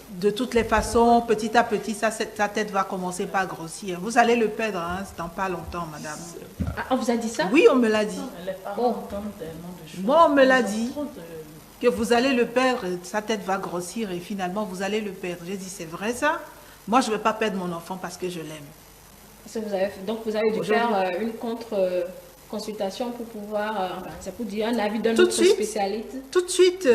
de toutes les façons, petit à petit, sa tête va commencer par grossir. Vous allez le perdre, hein, c'est dans pas longtemps, madame. Ah, on vous a dit ça? Oui, on me l'a dit. Les parents entendent tellement de choses. Moi, on me l'a Ils ont dit. trop de- Que vous allez le perdre, sa tête va grossir et finalement, vous allez le perdre. J'ai dit, c'est vrai ça? Moi, je ne vais pas perdre mon enfant parce que je l'aime. Parce que donc vous avez dû Aujourd'hui. faire une contre-consultation pour pouvoir, enfin, c'est pour dire un avis d'un Tout de autre suite. spécialiste. Tout de suite,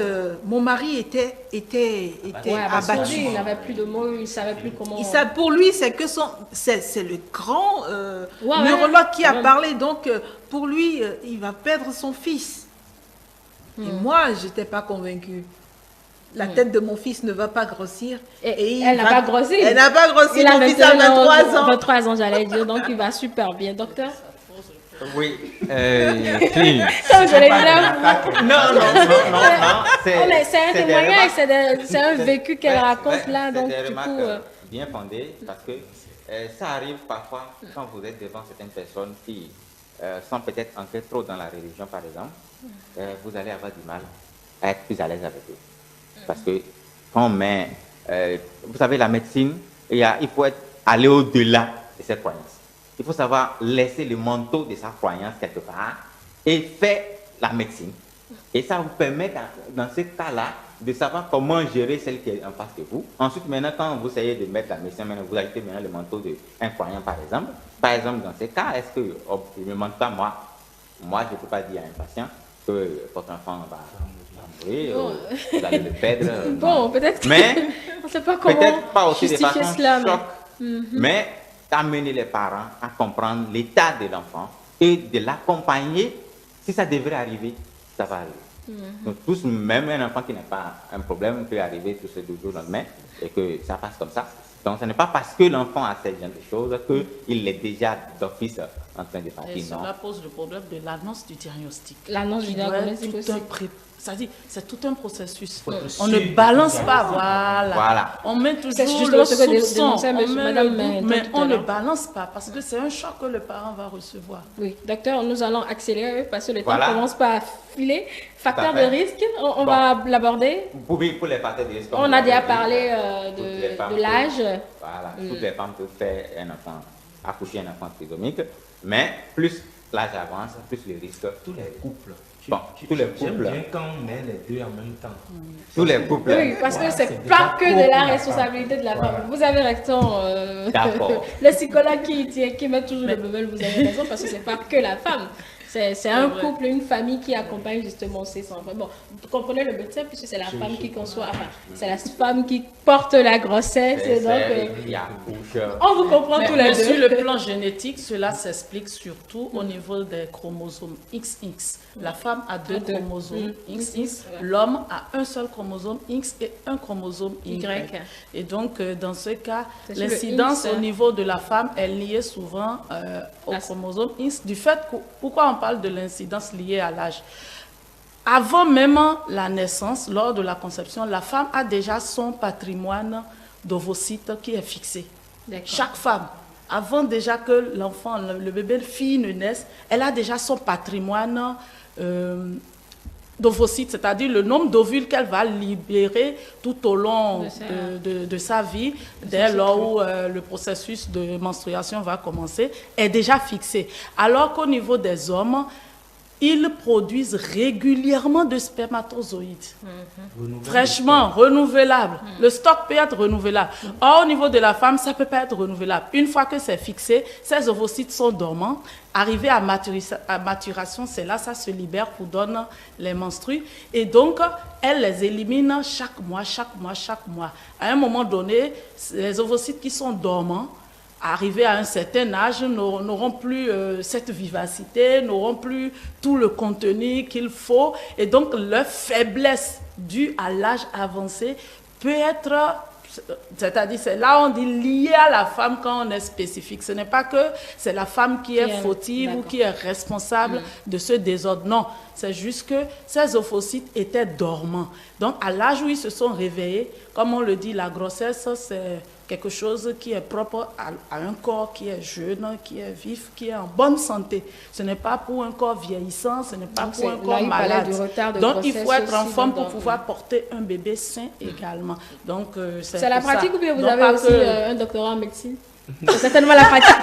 mon mari était Ouais, parce que abattu. lui, il n'avait plus de mots, il ne savait plus comment... Pour lui, c'est que c'est le grand Ouais, neurologue qui a ouais. parlé. Donc, pour lui, il va perdre son fils. Et moi, je n'étais pas convaincue. La tête de mon fils ne va pas grossir. Et elle n'a pas grossi. Elle n'a pas grossi. Il a Mon fils a 23 ans. 23 ans, j'allais dire, donc il va super bien. Docteur? Oui. Si. Ça, je l'ai dit. Non. Oh, mais c'est un des témoignage, remarques- c'est un vécu qu'elle raconte là, c'est donc des du remarques, coup... bien fondées, parce que ça arrive parfois quand vous êtes devant certaines personnes qui sont peut-être ancrées trop dans la religion, par exemple, vous allez avoir du mal à être plus à l'aise avec eux. Parce que quand on met, vous savez, la médecine, il faut aller au-delà de cette croyance. Il faut savoir laisser le manteau de sa croyance quelque part et faire la médecine. Et ça vous permet, dans ce cas-là, de savoir comment gérer celle qui est en face de vous. Ensuite, maintenant, quand vous essayez de mettre la médecine, maintenant, vous ajoutez maintenant le manteau d'un croyant, par exemple. Par exemple, dans ces cas, est-ce que, je ne me demande pas, moi, je ne peux pas dire à un patient que votre enfant va mourir, Bon. vous allez le perdre. Bon, peut-être Mais, on ne sait pas comment peut-être pas aussi de justifier façon cela. choc, mais d'amener les parents à comprendre l'état de l'enfant et de l'accompagner. Si ça devrait arriver, ça va arriver. Donc, tous, même un enfant qui n'a pas un problème peut arriver tout ce jour au lendemain et que ça passe comme ça. Donc, ce n'est pas parce que l'enfant a ce genre de choses qu'il est déjà d'office en train de Et partir. Non. cela pose le problème de l'annonce du diagnostic. L'annonce du Qui doit diagnostic être tout aussi. c'est-à-dire, c'est tout un processus. Faut être On sûr ne balance que pas, ça- voilà. On met toujours C'est justement le ce que soupçon, dénonçait on monsieur- met madame le doute, Mahinton mais tout à on ne l'heure. balance pas parce que c'est un choc que le parent va recevoir. Oui, docteur, nous allons accélérer parce que le temps Voilà. commence pas à filer. Facteur Tout de à fait. risque, on Bon. va l'aborder. Pour les parties de risque, On a déjà parlé de l'âge. Voilà, toutes les femmes peuvent faire accoucher un enfant trisomique, mais plus l'âge avance, plus les risques. Tous les couples. Bon, tous les J'aime couples. bien quand on met les deux en même temps. Tous les couples. Oui, parce que Ouais, c'est c'est pas déjà que trop de la pour la responsabilité de la femme. femme. Vous avez raison. D'accord. Le psychologue qui met toujours le bébé, vous avez raison, parce que c'est pas que la femme. C'est un vrai. couple, une famille qui accompagne justement ses enfants. Bon, vous comprenez le médecin, puisque c'est la femme qui conçoit, enfin, c'est la femme qui porte la grossesse. Et donc, Il y a couche. on vous comprend tous les Mais sur deux. le plan génétique, cela s'explique surtout au niveau des chromosomes XX. La femme a deux Deux. chromosomes XX, Ouais. l'homme a un seul chromosome X et un chromosome Y. Y. Et donc, dans ce cas, C'est sur le l'incidence X, au niveau de la femme est liée souvent au La- chromosome X. Du fait que, pourquoi on parle de l'incidence liée à l'âge? Avant même la naissance, lors de la conception, la femme a déjà son patrimoine d'ovocytes qui est fixé. D'accord. Chaque femme, avant déjà que l'enfant, le bébé fille ne naisse, elle a déjà son patrimoine d'ovocytes, c'est-à-dire le nombre d'ovules qu'elle va libérer tout au long de sa vie, dès lors où le processus de menstruation va commencer, est déjà fixé. Alors qu'au niveau des hommes, ils produisent régulièrement de spermatozoïdes. Fraîchement, renouvelable. Le stock peut être renouvelable. Or, au niveau de la femme, ça ne peut pas être renouvelable. Une fois que c'est fixé, ces ovocytes sont dormants. Arrivé à maturation, c'est là, ça se libère pour donner les menstrues. Et donc, elle les élimine chaque mois. À un moment donné, les ovocytes qui sont dormants, arrivés à un certain âge, n'auront plus cette vivacité, n'auront plus tout le contenu qu'il faut. Et donc, leur faiblesse due à l'âge avancé peut être, c'est-à-dire, c'est là on dit lié à la femme quand on est spécifique. Ce n'est pas que c'est la femme qui est fautive ou qui est responsable de ce désordre. Non, c'est juste que ces ovocytes étaient dormants. Donc, à l'âge où ils se sont réveillés, comme on le dit, la grossesse, c'est quelque chose qui est propre à un corps qui est jeune, qui est vif, qui est en bonne santé. Ce n'est pas pour un corps vieillissant, ce n'est pas Donc, pour un là, corps il parlait malade. du retard de Donc il grossesse faut être en aussi forme dans- pour pouvoir porter un bébé sain également. Donc C'est la pour ça. pratique ou bien vous Donc, avez pas aussi que- un doctorat en médecine? C'est certainement la pratique.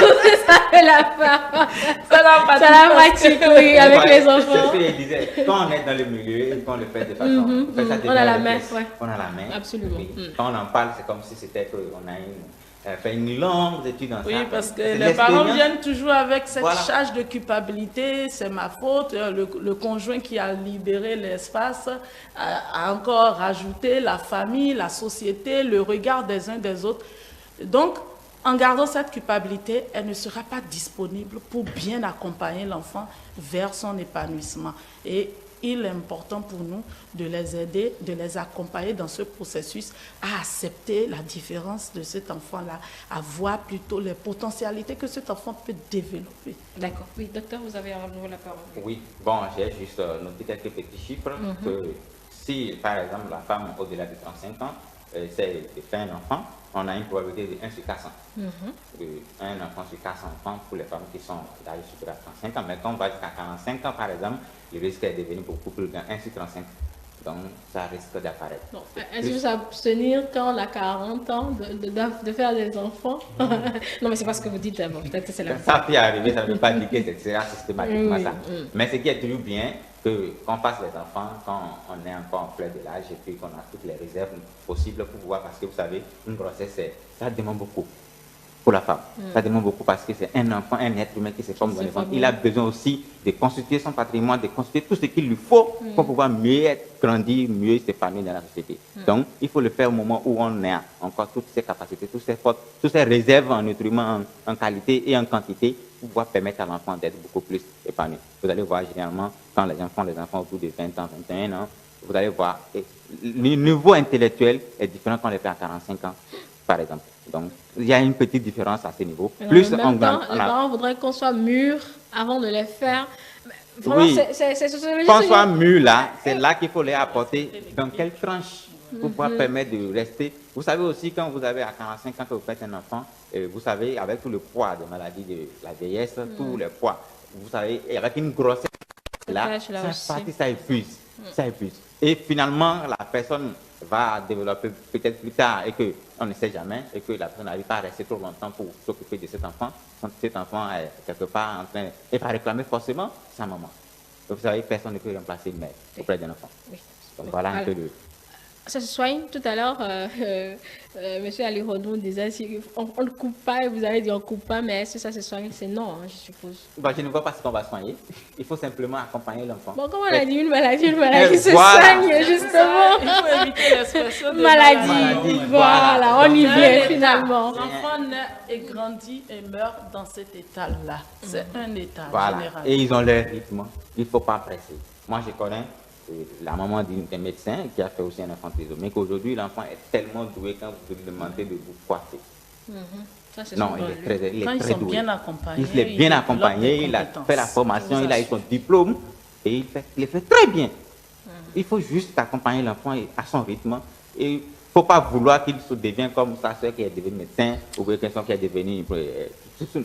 Donc, ça fait la part. C'est la C'est la pratique, oui, avec les C'est enfants. ce qu'il disait. Quand on est dans le milieu et qu'on le fait de façon. on fait ça on devient a la un main, réflexe. ouais. On a la main. Absolument. Oui. Quand on en parle, c'est comme si c'était qu'on a fait une longue étude dans ça. Oui, parce que C'est les parents l'expérience. viennent toujours avec cette Voilà. charge de culpabilité, c'est ma faute, le conjoint qui a libéré l'espace a encore rajouté la famille, la société, le regard des uns des autres. Donc, en gardant cette culpabilité, elle ne sera pas disponible pour bien accompagner l'enfant vers son épanouissement. Et il est important pour nous de les aider, de les accompagner dans ce processus à accepter la différence de cet enfant-là, à voir plutôt les potentialités que cet enfant peut développer. D'accord. Oui, docteur, vous avez à nouveau la parole. Oui, bon, j'ai juste noté quelques petits chiffres. Que si, par exemple, la femme au-delà de 35 ans essaie de faire un enfant, on a une probabilité de 1 sur 400. Un enfant sur 400 enfants pour les femmes qui sont d'âge supérieur à 35 ans. Mais quand on va jusqu'à 45 ans, par exemple, le risque est devenu beaucoup plus grand, 1 sur 35. Donc, ça risque d'apparaître. Bon, est-ce que s'abstenir quand on a 40 ans de faire des enfants? Non, mais c'est pas ce que vous dites d'abord. Peut-être que c'est la Ça peut arriver, ça ne veut pas dire que c'est systématiquement Oui, ça. oui. Mais ce qui est toujours bien, qu'on fasse les enfants quand on est encore en fleur de l'âge et puis qu'on a toutes les réserves possibles pour pouvoir, parce que vous savez, une grossesse, ça demande beaucoup pour la femme. Ça demande beaucoup parce que c'est un enfant, un être humain qui se forme dans le ventre. Il a besoin aussi de constituer son patrimoine, de constituer tout ce qu'il lui faut pour pouvoir mieux grandir, mieux s'épanouir dans la société. Donc, il faut le faire au moment où on a encore toutes ses capacités, toutes ses forces, toutes ses réserves en nutriments, en qualité et en quantité pour pouvoir permettre à l'enfant d'être beaucoup plus épanoui. Vous allez voir généralement, quand les enfants autour de 20 ans, 21 ans, vous allez voir, le niveau intellectuel est différent quand on les fait à 45 ans, par exemple. Donc, il y a une petite différence à ce niveau. Mais Plus en même temps, on les a- parents voudraient qu'on soit mûr avant de les faire. Vraiment, Oui. c'est sociologique. Qu'on soit mûr là, c'est là qu'il faut les apporter dans quelle tranche pour pouvoir permettre de rester. Vous savez aussi, quand vous avez à 45 ans que vous faites un enfant, vous savez, avec tout le poids des maladies de la vieillesse, tout le poids, vous savez, et avec une grossesse, là, Là aussi. ça épuise. Ça épuise. Et finalement, la personne va développer peut-être plus tard et qu'on ne sait jamais et que la personne n'arrive pas à rester trop longtemps pour s'occuper de cet enfant. Quand cet enfant est quelque part en train et va réclamer forcément sa maman. Donc, vous savez, personne ne peut remplacer une mère auprès d'un enfant. Oui. Donc voilà un peu le... Ça se soigne. Tout à l'heure, Monsieur Ali Rodou disait si on ne coupe pas, et vous avez dit on ne coupe pas, mais est-ce que ça se soigne? C'est non, hein, je suppose. Bon, je ne vois pas ce qu'on va soigner. Il faut simplement accompagner l'enfant. Bon, comme on a dit, une maladie se Voilà. soigne, justement. Il faut éviter l'expression de Maladie, voilà, on y Donc, vient finalement. L'enfant naît et grandit et meurt dans cet état-là. C'est un état Voilà. général. Et ils ont leur rythme. Il ne faut pas presser. Moi, je connais la maman d'un médecin qui a fait aussi un enfant trisomique. Qu'aujourd'hui, l'enfant est tellement doué quand vous lui demandez de vous coiffer. Ça, c'est Non, souvent il est lui. très, il est Quand ils très sont doué. bien accompagnés, Il est bien ils accompagné, développent il des a compétences. fait la formation, Je vous il a eu assure. son diplôme et il le fait très bien. Il faut juste accompagner l'enfant à son rythme. Et il ne faut pas vouloir qu'il se devienne comme sa soeur qui est devenue médecin ou quelqu'un qui est devenu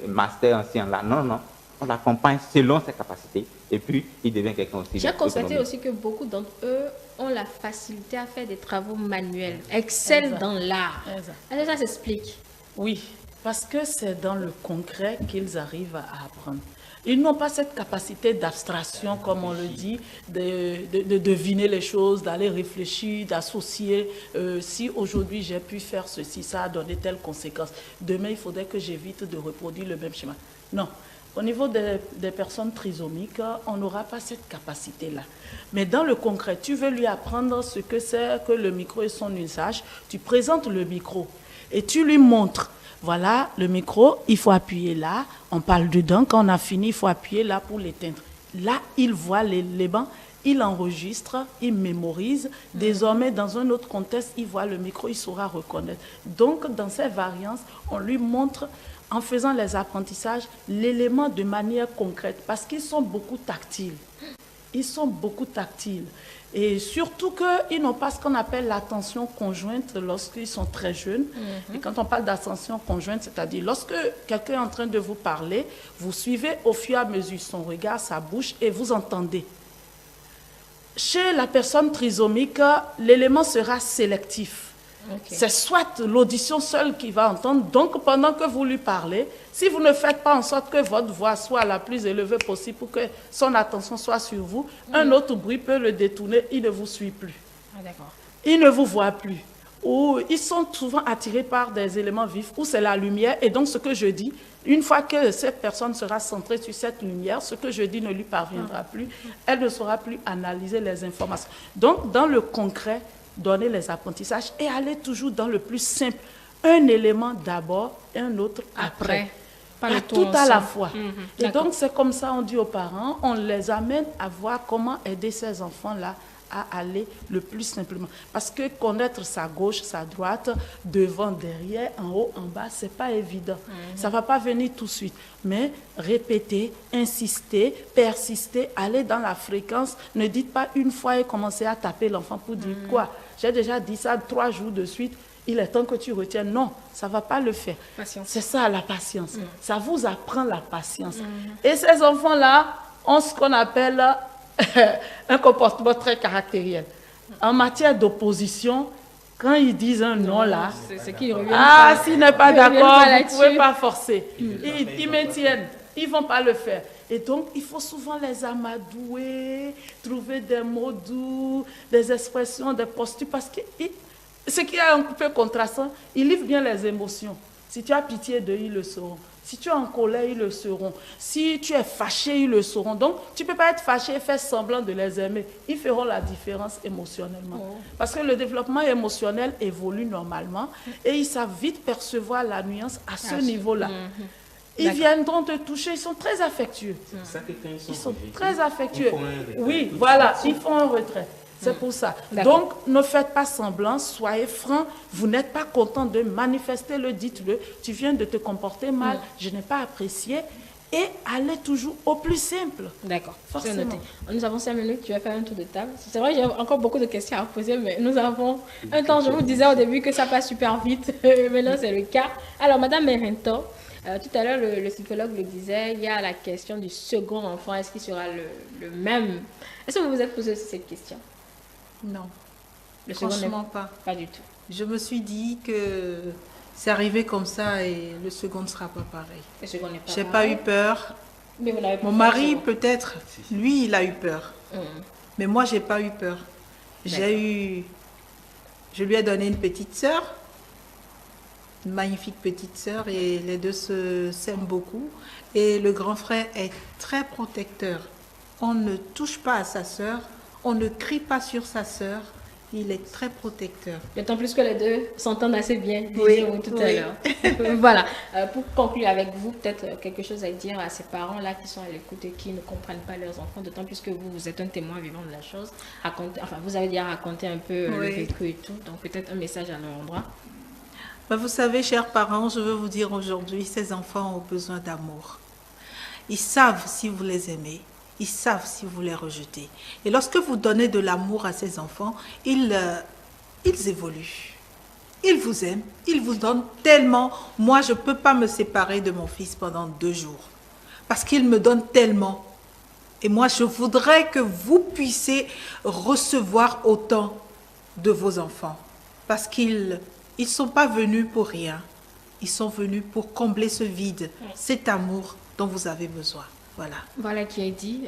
master en sciences là. Non, non. On l'accompagne selon ses capacités et puis il devient quelqu'un aussi. J'ai constaté autonome. aussi que beaucoup d'entre eux ont la facilité à faire des travaux manuels, excellent Exact. dans l'art. Exact. Est-ce que ça s'explique? Oui, parce que c'est dans le concret qu'ils arrivent à apprendre. Ils n'ont pas cette capacité d'abstraction, comme on le dit, de deviner les choses, d'aller réfléchir, d'associer. Si aujourd'hui j'ai pu faire ceci, ça a donné telle conséquence. Demain, il faudrait que j'évite de reproduire le même schéma. Non. Au niveau des personnes trisomiques, on n'aura pas cette capacité-là. Mais dans le concret, tu veux lui apprendre ce que c'est que le micro et son usage, tu présentes le micro et tu lui montres. Voilà, le micro, il faut appuyer là, on parle dedans, quand on a fini, il faut appuyer là pour l'éteindre. Là, il voit l'élément, il enregistre, il mémorise. Désormais, dans un autre contexte, il voit le micro, il saura reconnaître. Donc, dans ces variances, on lui montre, en faisant les apprentissages, l'élément de manière concrète, parce qu'ils sont beaucoup tactiles. ils sont beaucoup tactiles. Et surtout qu'ils n'ont pas ce qu'on appelle l'attention conjointe lorsqu'ils sont très jeunes. Et quand on parle d'attention conjointe, c'est-à-dire lorsque quelqu'un est en train de vous parler, vous suivez au fur et à mesure son regard, sa bouche, et vous entendez. Chez la personne trisomique, l'élément sera sélectif. C'est soit l'audition seule qui va entendre. Donc, pendant que vous lui parlez, si vous ne faites pas en sorte que votre voix soit la plus élevée possible pour que son attention soit sur vous, un autre bruit peut le détourner, il ne vous suit plus. Il ne vous voit plus. Ou ils sont souvent attirés par des éléments vifs, où c'est la lumière. Et donc, ce que je dis, une fois que cette personne sera centrée sur cette lumière, ce que je dis ne lui parviendra plus. Elle ne saura plus analyser les informations. Donc, dans le concret, donner les apprentissages et aller toujours dans le plus simple. Un élément d'abord et un autre après. Pas tout à la fois. Et donc, c'est comme ça, on dit aux parents, on les amène à voir comment aider ces enfants-là à aller le plus simplement. Parce que connaître sa gauche, sa droite, devant, derrière, en haut, en bas, c'est pas évident. Ça va pas venir tout de suite. Mais répéter, insister, persister, aller dans la fréquence. Ne dites pas une fois et commencez à taper l'enfant pour dire quoi. J'ai déjà dit ça 3 jours de suite. Il est temps que tu retiennes. Non, ça ne va pas le faire. C'est ça la patience. Ça vous apprend la patience. Et ces enfants-là ont ce qu'on appelle un comportement très caractériel. En matière d'opposition, quand ils disent un non là, s'il n'est pas d'accord, vous ne pouvez pas forcer. Ils maintiennent, ils ne vont pas le faire. Et donc, il faut souvent les amadouer, trouver des mots doux, des expressions, des postures, parce que ce qui est un peu contrastant, ils livrent bien les émotions. Si tu as pitié d'eux, ils le sauront. Si tu es en colère, ils le sauront. Si tu es fâché, ils le sauront. Donc, tu ne peux pas être fâché et faire semblant de les aimer. Ils feront la différence émotionnellement. Parce que le développement émotionnel évolue normalement et ils savent vite percevoir la nuance à ce niveau-là. Ils viendront te toucher, ils sont très affectueux. Ils sont très affectueux. Oui, voilà, ils font un retrait. C'est pour ça. Donc, ne faites pas semblant, soyez francs. Vous n'êtes pas content de manifester, le dites-le. Tu viens de te comporter mal, je n'ai pas apprécié. Et allez toujours au plus simple. D'accord, c'est noté. Nous avons 5 minutes, tu vas faire un tour de table. C'est vrai, j'ai encore beaucoup de questions à poser, mais nous avons un temps. Je vous disais au début que ça passe super vite. Maintenant, c'est le cas. Alors, Madame Merento, tout à l'heure, le psychologue le disait, il y a la question du second enfant. Est-ce qu'il sera le même? Est-ce que vous vous êtes posé cette question? Non, franchement pas. Pas du tout. Je me suis dit que c'est arrivé comme ça et le second ne sera pas pareil. Je n'ai pas eu peur. Mais vous n'avez pas Mon mari, peut-être, lui, il a eu peur. Mais moi, je n'ai pas eu peur. Je lui ai donné une petite sœur, une magnifique petite sœur, et les deux s'aiment beaucoup. Et le grand frère est très protecteur. On ne touche pas à sa sœur. On ne crie pas sur sa sœur, il est très protecteur. D'autant plus que les deux s'entendent assez bien, disons tout à l'heure. Voilà, pour conclure avec vous, peut-être quelque chose à dire à ces parents-là qui sont à l'écoute et qui ne comprennent pas leurs enfants, d'autant plus que vous êtes un témoin vivant de la chose. Vous avez déjà raconté un peu le vécu et tout, donc peut-être un message à leur endroit. Vous savez, chers parents, je veux vous dire aujourd'hui, ces enfants ont besoin d'amour. Ils savent si vous les aimez. Ils savent si vous les rejetez. Et lorsque vous donnez de l'amour à ces enfants, ils évoluent. Ils vous aiment, ils vous donnent tellement. Moi, je ne peux pas me séparer de mon fils pendant 2 jours. Parce qu'il me donne tellement. Et moi, je voudrais que vous puissiez recevoir autant de vos enfants. Parce qu'ils ne sont pas venus pour rien. Ils sont venus pour combler ce vide, cet amour dont vous avez besoin. Voilà qui est dit.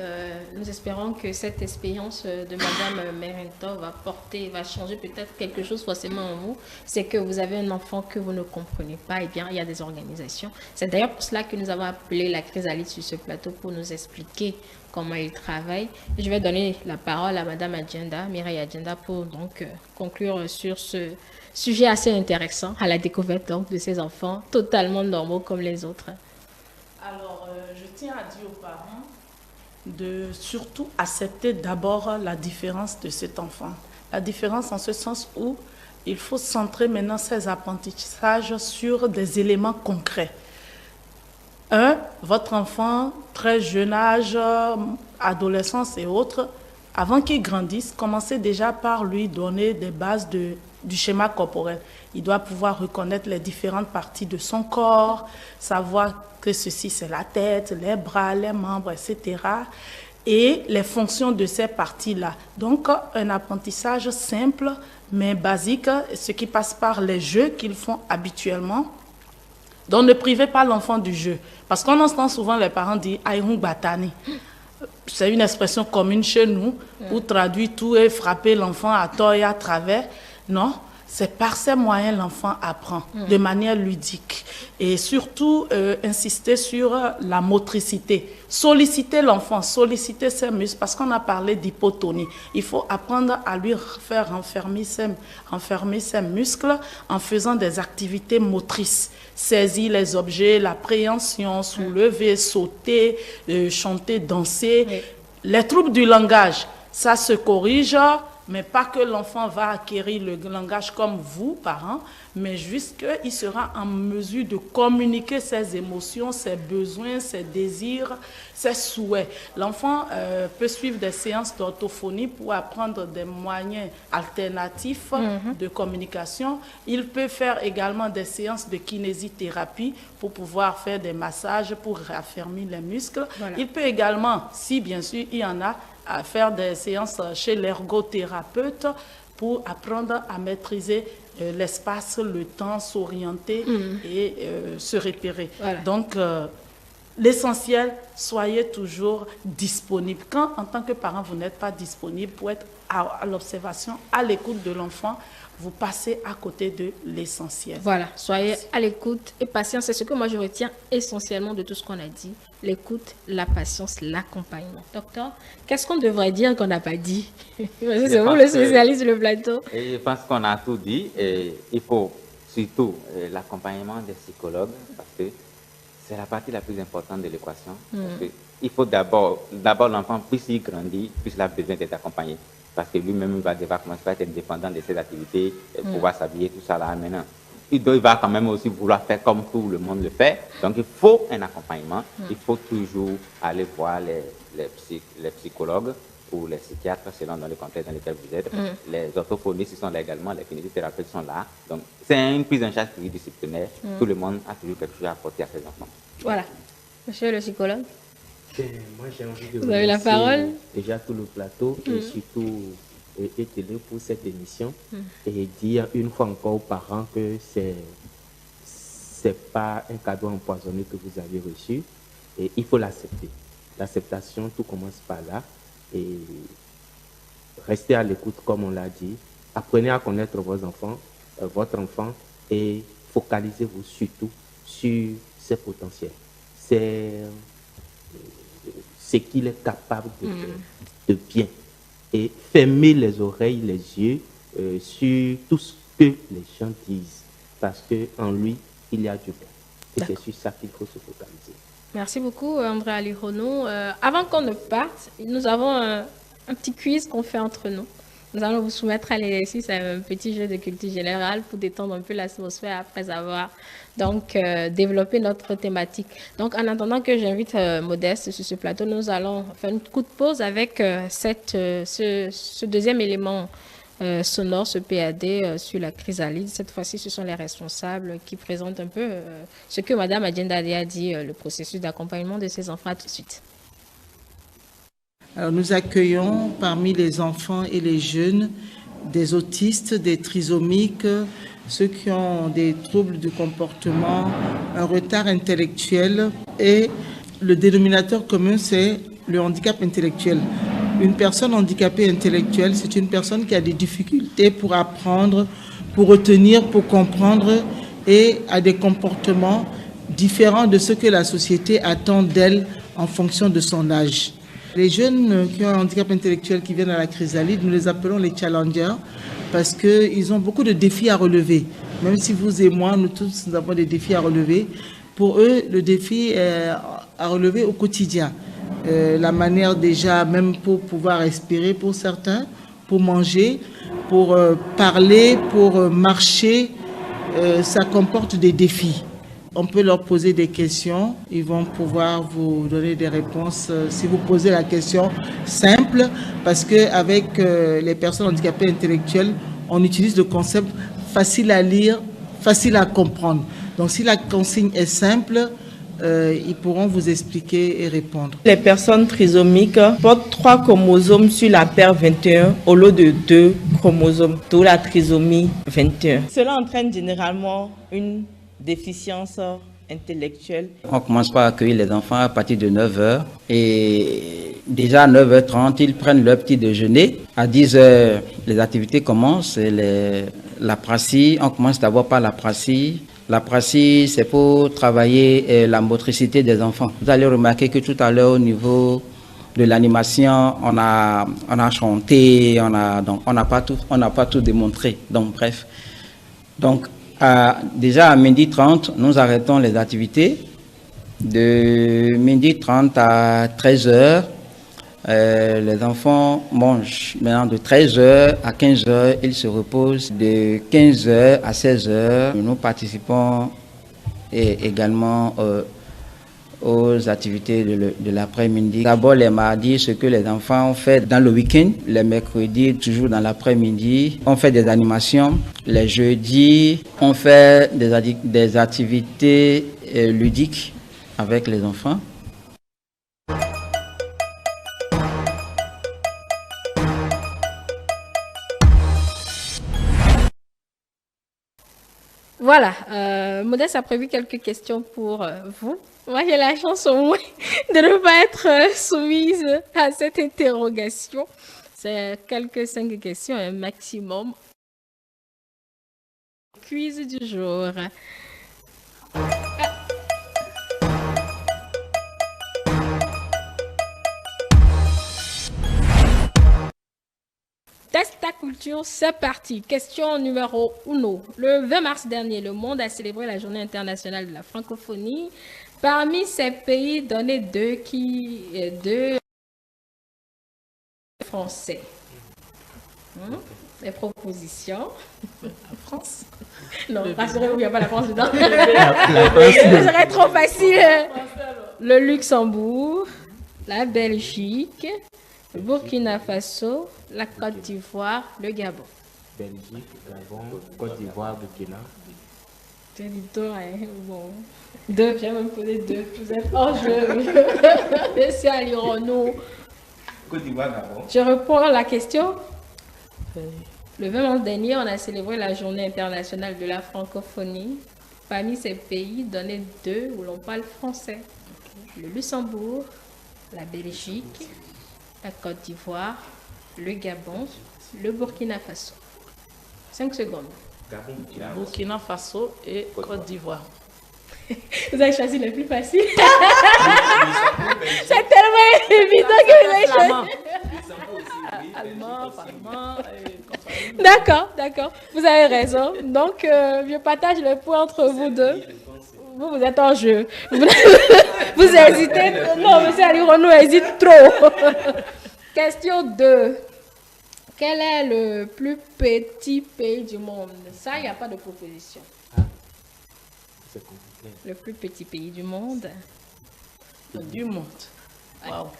Nous espérons que cette expérience de Madame Merento va changer peut-être quelque chose forcément en vous. C'est que vous avez un enfant que vous ne comprenez pas. Eh bien, il y a des organisations. C'est d'ailleurs pour cela que nous avons appelé la chrysalide sur ce plateau pour nous expliquer comment il travaille. Je vais donner la parole à Madame Adjenda, Mireille Adjenda, pour donc conclure sur ce sujet assez intéressant à la découverte donc, de ces enfants totalement normaux comme les autres. Alors, je tiens à dire aux parents de surtout accepter d'abord la différence de cet enfant. La différence en ce sens où il faut centrer maintenant ces apprentissages sur des éléments concrets. Votre enfant, très jeune âge, adolescence et autres, avant qu'il grandisse, commencez déjà par lui donner des bases du schéma corporel. Il doit pouvoir reconnaître les différentes parties de son corps, savoir que ceci c'est la tête, les bras, les membres, etc. Et les fonctions de ces parties-là. Donc, un apprentissage simple, mais basique, ce qui passe par les jeux qu'ils font habituellement. Donc, ne privez pas l'enfant du jeu. Parce qu'on entend souvent les parents dire « aïrung batani ». C'est une expression commune chez nous, où traduit tout et frapper l'enfant à tort et à travers. Non, c'est par ces moyens l'enfant apprend, de manière ludique. Et surtout, insister sur la motricité. Solliciter l'enfant, solliciter ses muscles, parce qu'on a parlé d'hypotonie. Il faut apprendre à lui faire renfermer ses muscles en faisant des activités motrices. Saisir les objets, la préhension, soulever, sauter, chanter, danser. Oui. Les troubles du langage, ça se corrige, mais pas que l'enfant va acquérir le langage comme vous, parents, mais juste qu'il sera en mesure de communiquer ses émotions, ses besoins, ses désirs, ses souhaits. L'enfant peut suivre des séances d'orthophonie pour apprendre des moyens alternatifs de communication. Il peut faire également des séances de kinésithérapie pour pouvoir faire des massages pour raffermir les muscles. Voilà. Il peut également, si bien sûr il y en a, à faire des séances chez l'ergothérapeute pour apprendre à maîtriser l'espace, le temps, s'orienter et se repérer. Voilà. Donc, l'essentiel, soyez toujours disponible. Quand, en tant que parent, vous n'êtes pas disponible pour être à l'observation, à l'écoute de l'enfant, vous passez à côté de l'essentiel. Voilà, soyez à l'écoute et patient. C'est ce que moi je retiens essentiellement de tout ce qu'on a dit. L'écoute, la patience, l'accompagnement. Docteur, qu'est-ce qu'on devrait dire qu'on n'a pas dit? C'est vous le spécialiste du plateau. Et je pense qu'on a tout dit. Et il faut surtout l'accompagnement des psychologues parce que c'est la partie la plus importante de l'équation. Il faut d'abord l'enfant, puisse y grandir, puisse il a besoin d'être accompagné. Parce que lui-même, il va devoir commencer à être dépendant de ses activités, pouvoir s'habiller, tout ça là maintenant. Il va quand même aussi vouloir faire comme tout le monde le fait. Donc, il faut un accompagnement. Il faut toujours aller voir les psychologues ou les psychiatres, selon dans le contexte dans lequel vous êtes. Les orthophonistes sont là également, les kinésithérapeutes sont là. Donc, c'est une prise en charge pluridisciplinaire. Tout le monde a toujours quelque chose à apporter à ses enfants. Voilà. Monsieur le psychologue. Moi, j'ai envie de vous avez la parole. Déjà tout le plateau et surtout étaler pour cette émission et dire une fois encore aux parents que c'est pas un cadeau empoisonné que vous avez reçu et il faut l'accepter. L'acceptation, tout commence par là et restez à l'écoute comme on l'a dit. Apprenez à connaître vos enfants, votre enfant et focalisez-vous surtout sur ses potentiels. Ce qu'il est capable de faire de bien. Et fermez les oreilles, les yeux sur tout ce que les gens disent. Parce qu'en lui, il y a du bien. Et c'est sur ça qu'il faut se focaliser. Merci beaucoup, André Alirono. Avant qu'on ne parte, nous avons un petit quiz qu'on fait entre nous. Nous allons vous soumettre à l'exercice, un petit jeu de culture générale pour détendre un peu l'atmosphère après avoir donc développé notre thématique. Donc, en attendant que j'invite Modeste sur ce plateau, nous allons faire une courte pause avec ce deuxième élément sonore, ce PAD sur la chrysalide. Cette fois-ci, ce sont les responsables qui présentent un peu ce que Mme Adjendade a dit, le processus d'accompagnement de ses enfants. À tout de suite. Alors, nous accueillons parmi les enfants et les jeunes des autistes, des trisomiques, ceux qui ont des troubles du comportement, un retard intellectuel et le dénominateur commun, c'est le handicap intellectuel. Une personne handicapée intellectuelle, c'est une personne qui a des difficultés pour apprendre, pour retenir, pour comprendre et a des comportements différents de ce que la société attend d'elle en fonction de son âge. Les jeunes qui ont un handicap intellectuel qui viennent à la chrysalide, nous les appelons les challengers parce qu'ils ont beaucoup de défis à relever. Même si vous et moi, nous tous, nous avons des défis à relever. Pour eux, le défi est à relever au quotidien. La manière déjà, même pour pouvoir respirer pour certains, pour manger, pour parler, pour marcher, ça comporte des défis. On peut leur poser des questions, ils vont pouvoir vous donner des réponses si vous posez la question simple, parce qu'avec les personnes handicapées intellectuelles, on utilise le concept facile à lire, facile à comprendre. Donc si la consigne est simple, ils pourront vous expliquer et répondre. Les personnes trisomiques portent 3 chromosomes sur la paire 21 au lieu de 2 chromosomes, d'où la trisomie 21. Cela entraîne généralement une déficience intellectuelle. On commence par accueillir les enfants à partir de 9h et déjà à 9h30, ils prennent leur petit déjeuner. À 10h, les activités commencent. La praxie, on commence d'abord par la praxie. La praxie, c'est pour travailler la motricité des enfants. Vous allez remarquer que tout à l'heure, au niveau de l'animation, on a chanté, on n'a pas tout démontré. Donc, bref. Donc, déjà à 12h30, nous arrêtons les activités. De 12h30 à 13h, les enfants mangent. Maintenant, de 13h à 15h, ils se reposent. De 15h à 16h, nous participons également aux activités de l'après-midi. D'abord les mardis, ce que les enfants ont fait dans le week-end. Les mercredis, toujours dans l'après-midi, on fait des animations. Les jeudis, on fait des activités ludiques avec les enfants. Voilà, Modeste a prévu quelques questions pour vous. Moi, j'ai la chance au moins de ne pas être soumise à cette interrogation. C'est quelques 5 questions, un maximum. Quiz du jour. Test ta culture, c'est parti. Question numéro 1. Le 20 mars dernier, le monde a célébré la Journée internationale de la francophonie. Parmi ces pays, donnez deux français. Les propositions. La France. Non, rassurez-vous, il n'y a pas la France dedans. Ce serait trop facile. Le Luxembourg, la Belgique, le Burkina Faso, la Côte d'Ivoire, le Gabon. Belgique, Gabon, Côte d'Ivoire, Burkina. C'est bon. 2, j'ai même posé 2. Vous êtes hors jeu. Monsieur Ali Renaud. Côte d'Ivoire, Gabon. Je reprends la question. Le 20 mars dernier, on a célébré la Journée internationale de la francophonie. Parmi ces pays, donnez 2 où l'on parle français. Le Luxembourg, la Belgique, la Côte d'Ivoire, le Gabon, le Burkina Faso. 5 secondes. Gabon, Burkina Faso et Côte d'Ivoire. Vous avez choisi le plus facile. C'est tellement évident que vous avez choisi. Allemand. D'accord. Vous avez raison. Donc, je partage le point entre vous deux. Vous êtes en jeu. Vous hésitez. Non, monsieur Ali Renaud hésite trop. Question 2. Quel est le plus petit pays du monde? Ça, il n'y a pas de proposition. C'est compliqué. Le plus petit pays du monde. Du monde. Wow.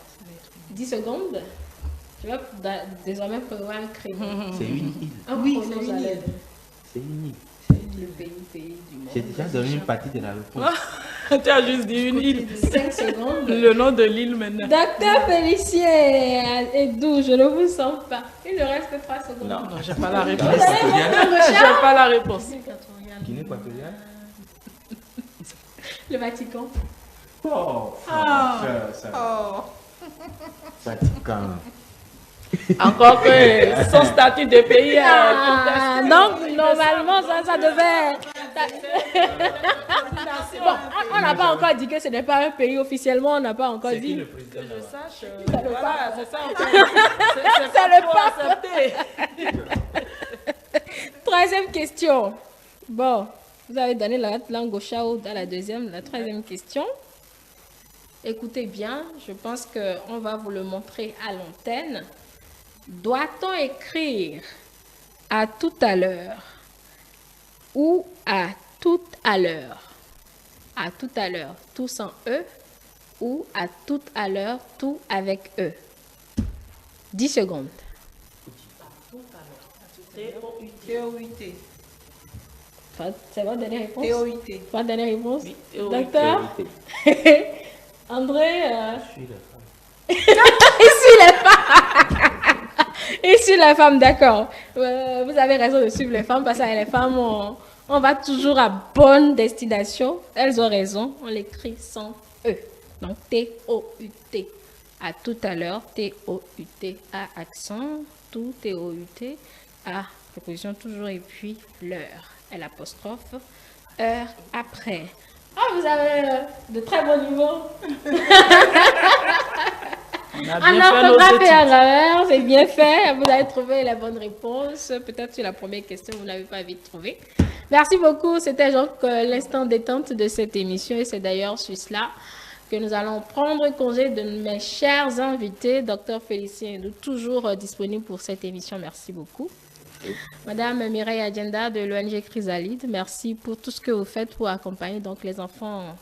10 secondes. Je vais désormais prévoir un créneau. C'est une île. Ah oui, c'est une île. C'est une île. Le pays du monde. J'ai déjà donné une partie de la réponse. Tu as juste dit une île. 5 secondes. Le nom de l'île maintenant. Docteur Félicien Edou, je ne vous sens pas. Il ne reste que 3 secondes. Non, j'ai pas la réponse. J'ai pas la réponse. Guinée équatoriale. Le Vatican. Vatican. Encore que son statut de pays donc, normalement, ça devait... Bon, on n'a pas encore dit que ce n'est pas un pays officiellement, on n'a pas encore dit. Le président, je sache. Voilà, c'est ça. C'est le pape. Troisième question. Bon, vous avez donné la langue au chat à la deuxième, la troisième question. Écoutez bien, je pense qu'on va vous le montrer à l'antenne. Doit-on écrire à tout à l'heure ou à tout à l'heure? à tout à l'heure, tout sans E, ou à tout à l'heure, tout avec E. 10 secondes. T-O-U-T. C'est votre dernière réponse? T-O-U-T. Votre dernière réponse? Oui, Docteur? André? Je suis la femme. Ici les femmes. Ici les femmes, d'accord. Vous avez raison de suivre les femmes parce que les femmes, on va toujours à bonne destination. Elles ont raison. On l'écrit sans E. Donc T-O-U-T. À tout à l'heure. T-O-U-T. A accent. Tout T-O-U-T. A préposition toujours et puis l'heure. L'apostrophe. Heure après. Ah, vous avez de très bons niveaux. On a En bien fait nos orthographe et en études. grammaire, c'est bien fait. Vous avez trouvé la bonne réponse. Peut-être sur la première question, vous n'avez pas vite trouvé. Merci beaucoup. C'était donc l'instant détente de cette émission. Et c'est d'ailleurs sur cela que nous allons prendre congé de mes chers invités. Docteur Félicien Ndou, toujours disponible pour cette émission. Merci beaucoup. Madame Mireille Adjenda de l'ONG Chrysalide, merci pour tout ce que vous faites pour accompagner donc les enfants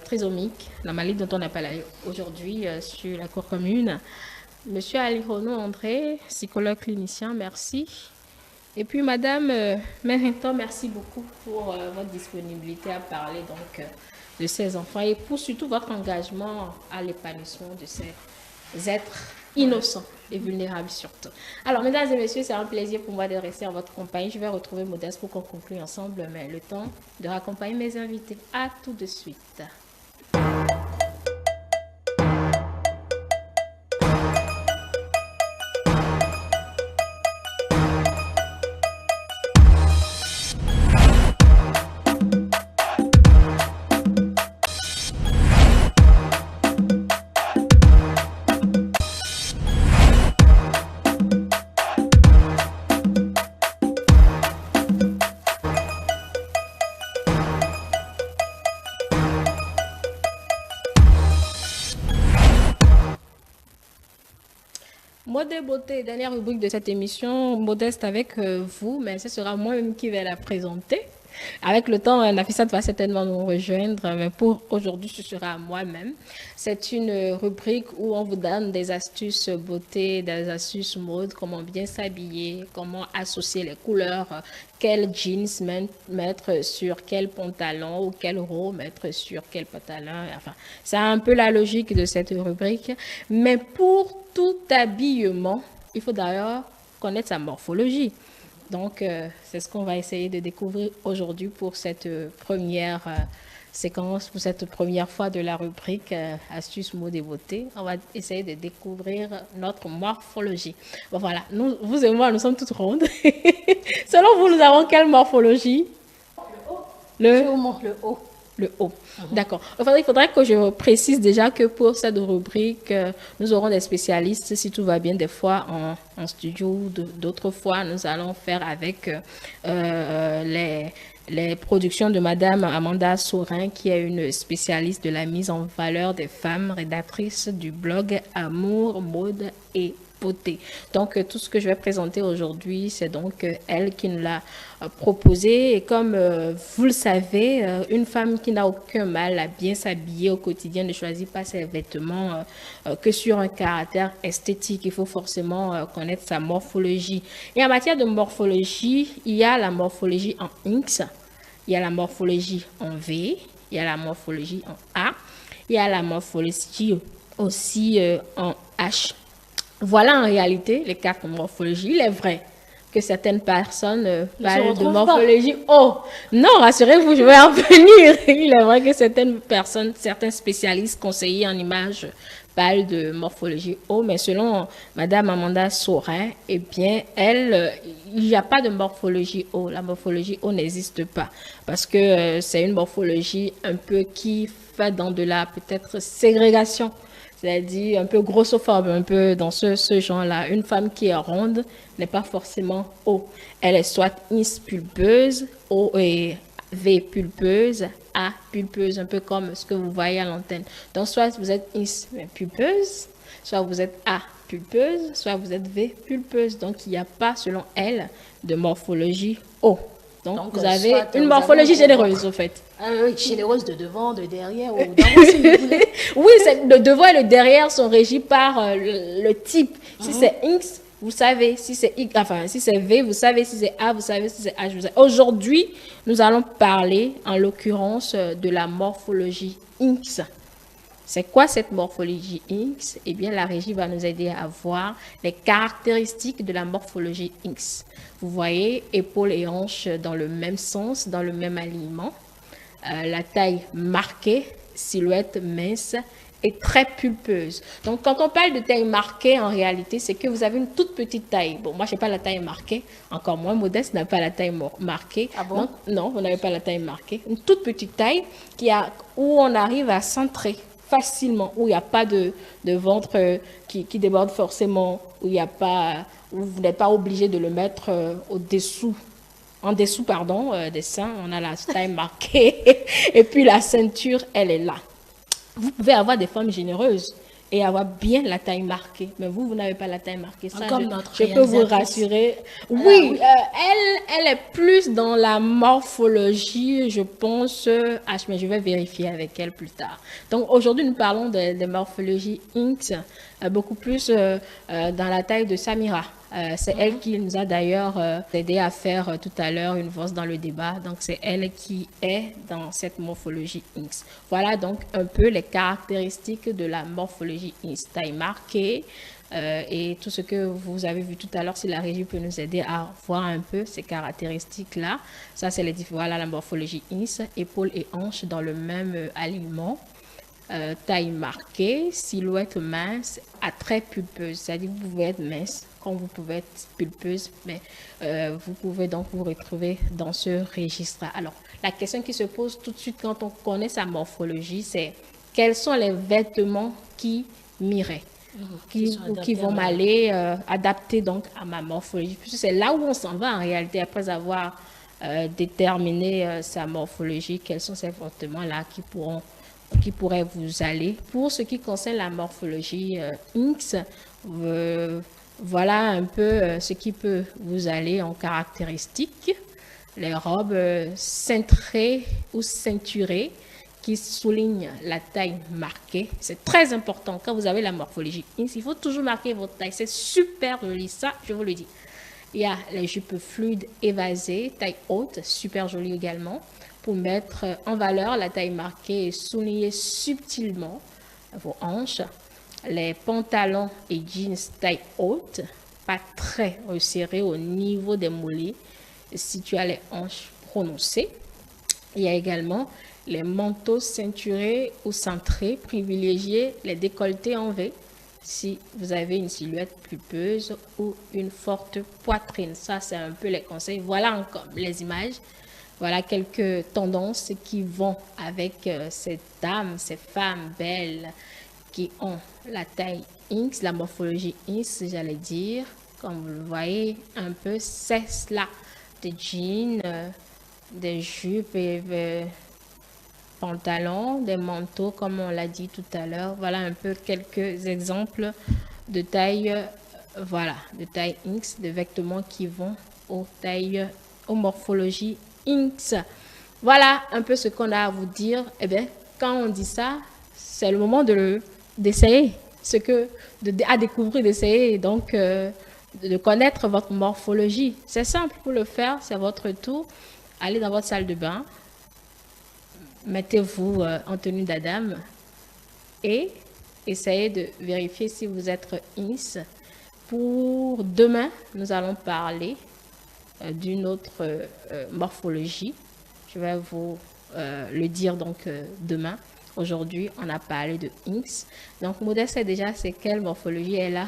trisomiques, la maladie dont on a parlé aujourd'hui sur la cour commune. Monsieur Ali Rono André, psychologue clinicien, merci. Et puis Madame Merinton, merci beaucoup pour votre disponibilité à parler donc de ces enfants et pour surtout votre engagement à l'épanouissement de ces êtres innocents et vulnérables surtout. Alors, mesdames et messieurs, c'est un plaisir pour moi de rester en votre compagnie. Je vais retrouver Modeste pour qu'on conclue ensemble, mais le temps de raccompagner mes invités. À tout de suite. Mode beauté, dernière rubrique de cette émission, Modeste avec vous, mais ce sera moi-même qui vais la présenter. Avec le temps, Nafissat va certainement nous rejoindre, mais pour aujourd'hui, ce sera moi-même. C'est une rubrique où on vous donne des astuces beauté, des astuces mode, comment bien s'habiller, comment associer les couleurs, quel jeans mettre sur quel pantalon ou quel haut mettre sur quel pantalon. Enfin, c'est un peu la logique de cette rubrique. Mais pour tout habillement, il faut d'ailleurs connaître sa morphologie. Donc, c'est ce qu'on va essayer de découvrir aujourd'hui pour cette première séquence, pour cette première fois de la rubrique Astuces, mode et beauté. On va essayer de découvrir notre morphologie. Bon, voilà, vous et moi, nous sommes toutes rondes. Selon vous, nous avons quelle morphologie? Le haut. Le haut. D'accord. Il faudrait que je précise déjà que pour cette rubrique, nous aurons des spécialistes, si tout va bien, des fois en studio, d'autres fois, nous allons faire avec les productions de Madame Amanda Saurin, qui est une spécialiste de la mise en valeur des femmes, rédactrice du blog Amour, Mode et Beauté. Donc, tout ce que je vais présenter aujourd'hui, c'est donc elle qui nous l'a proposé. Et comme vous le savez, une femme qui n'a aucun mal à bien s'habiller au quotidien ne choisit pas ses vêtements que sur un caractère esthétique. Il faut forcément connaître sa morphologie. Et en matière de morphologie, il y a la morphologie en X, il y a la morphologie en V, il y a la morphologie en A, il y a la morphologie aussi en H. Voilà en réalité les quatre morphologies. Il est vrai que certaines personnes parlent de morphologie O. Non, rassurez-vous, je vais en venir. Il est vrai que certaines personnes, certains spécialistes conseillers en images parlent de morphologie O, mais selon Madame Amanda Saurin, eh bien, elle, il n'y a pas de morphologie O. La morphologie O n'existe pas parce que c'est une morphologie un peu qui fait dans de la peut-être ségrégation. C'est-à-dire un peu grossophobe, un peu dans ce genre-là. Une femme qui est ronde n'est pas forcément O. Elle est soit is pulpeuse, O et V pulpeuse, A pulpeuse, un peu comme ce que vous voyez à l'antenne. Donc, soit vous êtes is pulpeuse, soit vous êtes A pulpeuse, soit vous êtes V pulpeuse. Donc, il n'y a pas, selon elle, de morphologie O. Donc vous avez une morphologie généreuse, au fait. Oui, généreuse de devant, de derrière, ou d'avant, si vous voulez. Oui, le devant et le derrière sont régis par le type. Si c'est X, vous savez. Si c'est Y, enfin, si c'est V, vous savez. Si c'est A, vous savez. Si c'est H, vous savez. Aujourd'hui, nous allons parler, en l'occurrence, de la morphologie X. C'est quoi cette morphologie X? Eh bien, la régie va nous aider à voir les caractéristiques de la morphologie X. Vous voyez, épaules et hanches dans le même sens, dans le même alignement. La taille marquée, silhouette mince et très pulpeuse. Donc, quand on parle de taille marquée, en réalité, c'est que vous avez une toute petite taille. Bon, moi, je n'ai pas la taille marquée. Encore moins, Modeste n'a pas la taille marquée. Ah bon? Donc, non, vous n'avez pas la taille marquée. Une toute petite taille où on arrive à centrer facilement, où il n'y a pas de ventre qui déborde forcément, où vous n'êtes pas obligé de le mettre en dessous des seins. On a la taille marquée et puis la ceinture, elle est là. Vous pouvez avoir des femmes généreuses et avoir bien la taille marquée, mais vous n'avez pas la taille marquée. Ça, je peux vous rassurer. Oui, elle est plus dans la morphologie, je pense, mais je vais vérifier avec elle plus tard. Donc aujourd'hui, nous parlons de morphologie X, beaucoup plus dans la taille de Samira. C'est elle qui nous a d'ailleurs aidé à faire tout à l'heure une voix dans le débat. Donc, c'est elle qui est dans cette morphologie X. Voilà donc un peu les caractéristiques de la morphologie X. Taille marquée et tout ce que vous avez vu tout à l'heure, si la régie peut nous aider à voir un peu ces caractéristiques-là. Ça, c'est voilà la morphologie X. Épaules et hanches dans le même alignement. Taille marquée, silhouette mince, à très pulpeuse. C'est-à-dire que vous pouvez être mince comme vous pouvez être pulpeuse, mais vous pouvez donc vous retrouver dans ce registre. Alors, la question qui se pose tout de suite quand on connaît sa morphologie, c'est quels sont les vêtements qui m'iraient, qui vont m'aller adapter donc à ma morphologie. Puisque c'est là où on s'en va en réalité après avoir déterminé sa morphologie. Quels sont ces vêtements-là qui pourraient vous aller. Pour ce qui concerne la morphologie X, voilà un peu ce qui peut vous aller en caractéristiques. Les robes cintrées ou ceinturées qui soulignent la taille marquée. C'est très important. Quand vous avez la morphologie X, il faut toujours marquer votre taille. C'est super joli, ça, je vous le dis. Il y a les jupes fluides évasées, taille haute, super jolie également, pour mettre en valeur la taille marquée et souligner subtilement vos hanches. Les pantalons et jeans taille haute, pas très resserrés au niveau des mollets, si tu as les hanches prononcées. Il y a également les manteaux ceinturés ou cintrés, privilégiez les décolletés en V si vous avez une silhouette pulpeuse ou une forte poitrine. Ça, c'est un peu les conseils. Voilà encore les images. Voilà quelques tendances qui vont avec ces dames, ces femmes belles qui ont la taille X, la morphologie X, j'allais dire. Comme vous le voyez, un peu, c'est cela. Des jeans, des jupes et pantalons, des manteaux, comme on l'a dit tout à l'heure. Voilà un peu quelques exemples de taille, de taille X, de vêtements qui vont aux morphologies X. Voilà un peu ce qu'on a à vous dire. Eh bien, quand on dit ça, c'est le moment d'essayer, à découvrir, d'essayer donc de connaître votre morphologie. C'est simple pour le faire, c'est votre tour. Allez dans votre salle de bain, mettez-vous en tenue d'Adam et essayez de vérifier si vous êtes X. Pour demain, nous allons parler d'une autre morphologie. Je vais vous le dire donc demain. Aujourd'hui, on a parlé de X. Donc, Modeste sait déjà c'est quelle morphologie elle a.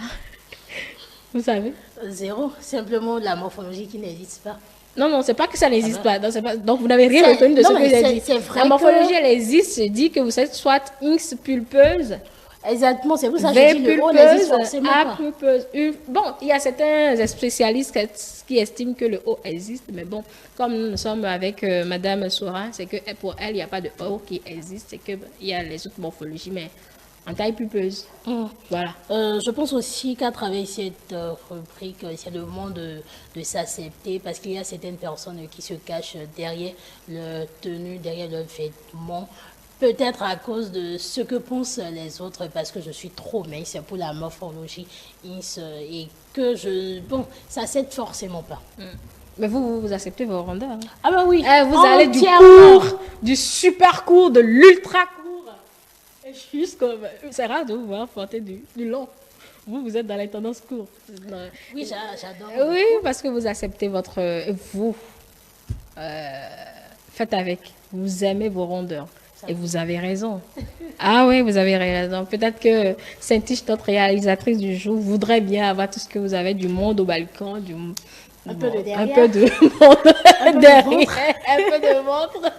Vous savez? Zéro. Simplement la morphologie qui n'existe pas. Non, c'est pas que ça n'existe pas. Donc, vous n'avez rien retenu de ce que j'ai dit. La morphologie, elle existe. Je dis que vous êtes soit X pulpeuse. Exactement, c'est pour ça que je dis le O n'existe forcément pas. Pulpeuse. Bon, il y a certains spécialistes qui estiment que le O existe, mais bon, comme nous sommes avec Madame Sorin, c'est que pour elle, il n'y a pas de O qui existe, c'est qu'il y a les autres morphologies, mais en taille pulpeuse. Voilà. Je pense aussi qu'à travers cette rubrique, c'est le moment de s'accepter parce qu'il y a certaines personnes qui se cachent derrière le tenue, derrière le vêtement. Peut-être à cause de ce que pensent les autres, parce que je suis trop mince pour la morphologie et que bon, ça s'aide forcément pas. Mais vous acceptez vos rondeurs. Hein. Ah bah oui. Vous allez du court, du super court, de l'ultra court. Et jusqu'au... C'est rare de vous voir porter du long. Vous êtes dans les tendances courtes. Oui, j'adore. Oui, parce que vous acceptez votre... Vous faites avec. Vous aimez vos rondeurs. Et vous avez raison. Ah oui, vous avez raison. Peut-être que Saint-Tiche, notre réalisatrice du jour, voudrait bien avoir tout ce que vous avez du monde au balcon, un peu de derrière. Un peu de monde derrière, un peu de ventre.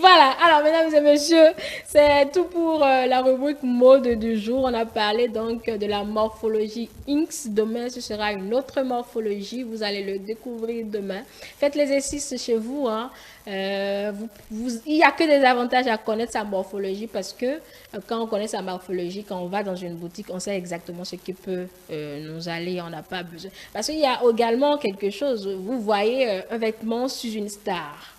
Voilà. Alors, mesdames et messieurs, c'est tout pour la rubrique mode du jour. On a parlé donc de la morphologie Inks. Demain, ce sera une autre morphologie. Vous allez le découvrir demain. Faites l'exercice chez vous. Hein. Il n'y a que des avantages à connaître sa morphologie parce que quand on connaît sa morphologie, quand on va dans une boutique, on sait exactement ce qui peut nous aller. On n'a pas besoin. Parce qu'il y a également quelque chose. Vous voyez un vêtement sur une star.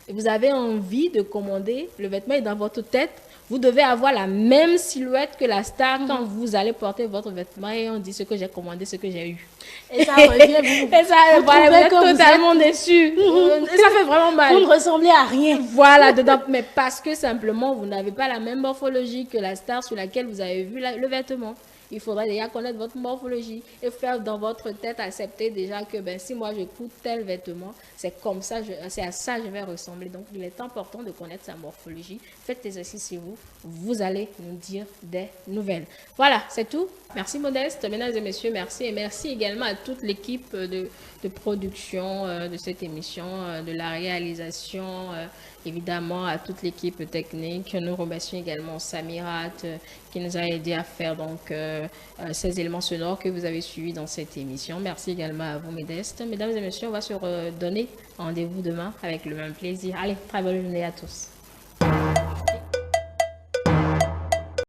Et vous avez envie de commander, le vêtement est dans votre tête, vous devez avoir la même silhouette que la star quand vous allez porter votre vêtement et on dit ce que j'ai commandé, ce que j'ai eu. Et ça revient, vous êtes totalement déçu. Ça fait vraiment mal. Vous ne ressemblez à rien. Voilà, dedans, mais parce que simplement, vous n'avez pas la même morphologie que la star sur laquelle vous avez vu le vêtement. Il faudrait déjà connaître votre morphologie et faire dans votre tête accepter déjà que si moi je coûte tel vêtement, c'est comme ça, c'est à ça que je vais ressembler. Donc il est important de connaître sa morphologie. Faites l'exercice chez vous, vous allez nous dire des nouvelles. Voilà, c'est tout. Merci Modeste, mesdames et messieurs, merci. Et merci également à toute l'équipe de production de cette émission, de la réalisation, évidemment à toute l'équipe technique. Nous remercions également Samirat qui nous a aidé à faire donc ces éléments sonores que vous avez suivis dans cette émission. Merci également à vous, Modeste. Mesdames et messieurs, on va se redonner rendez-vous demain avec le même plaisir. Allez, très bonne journée à tous.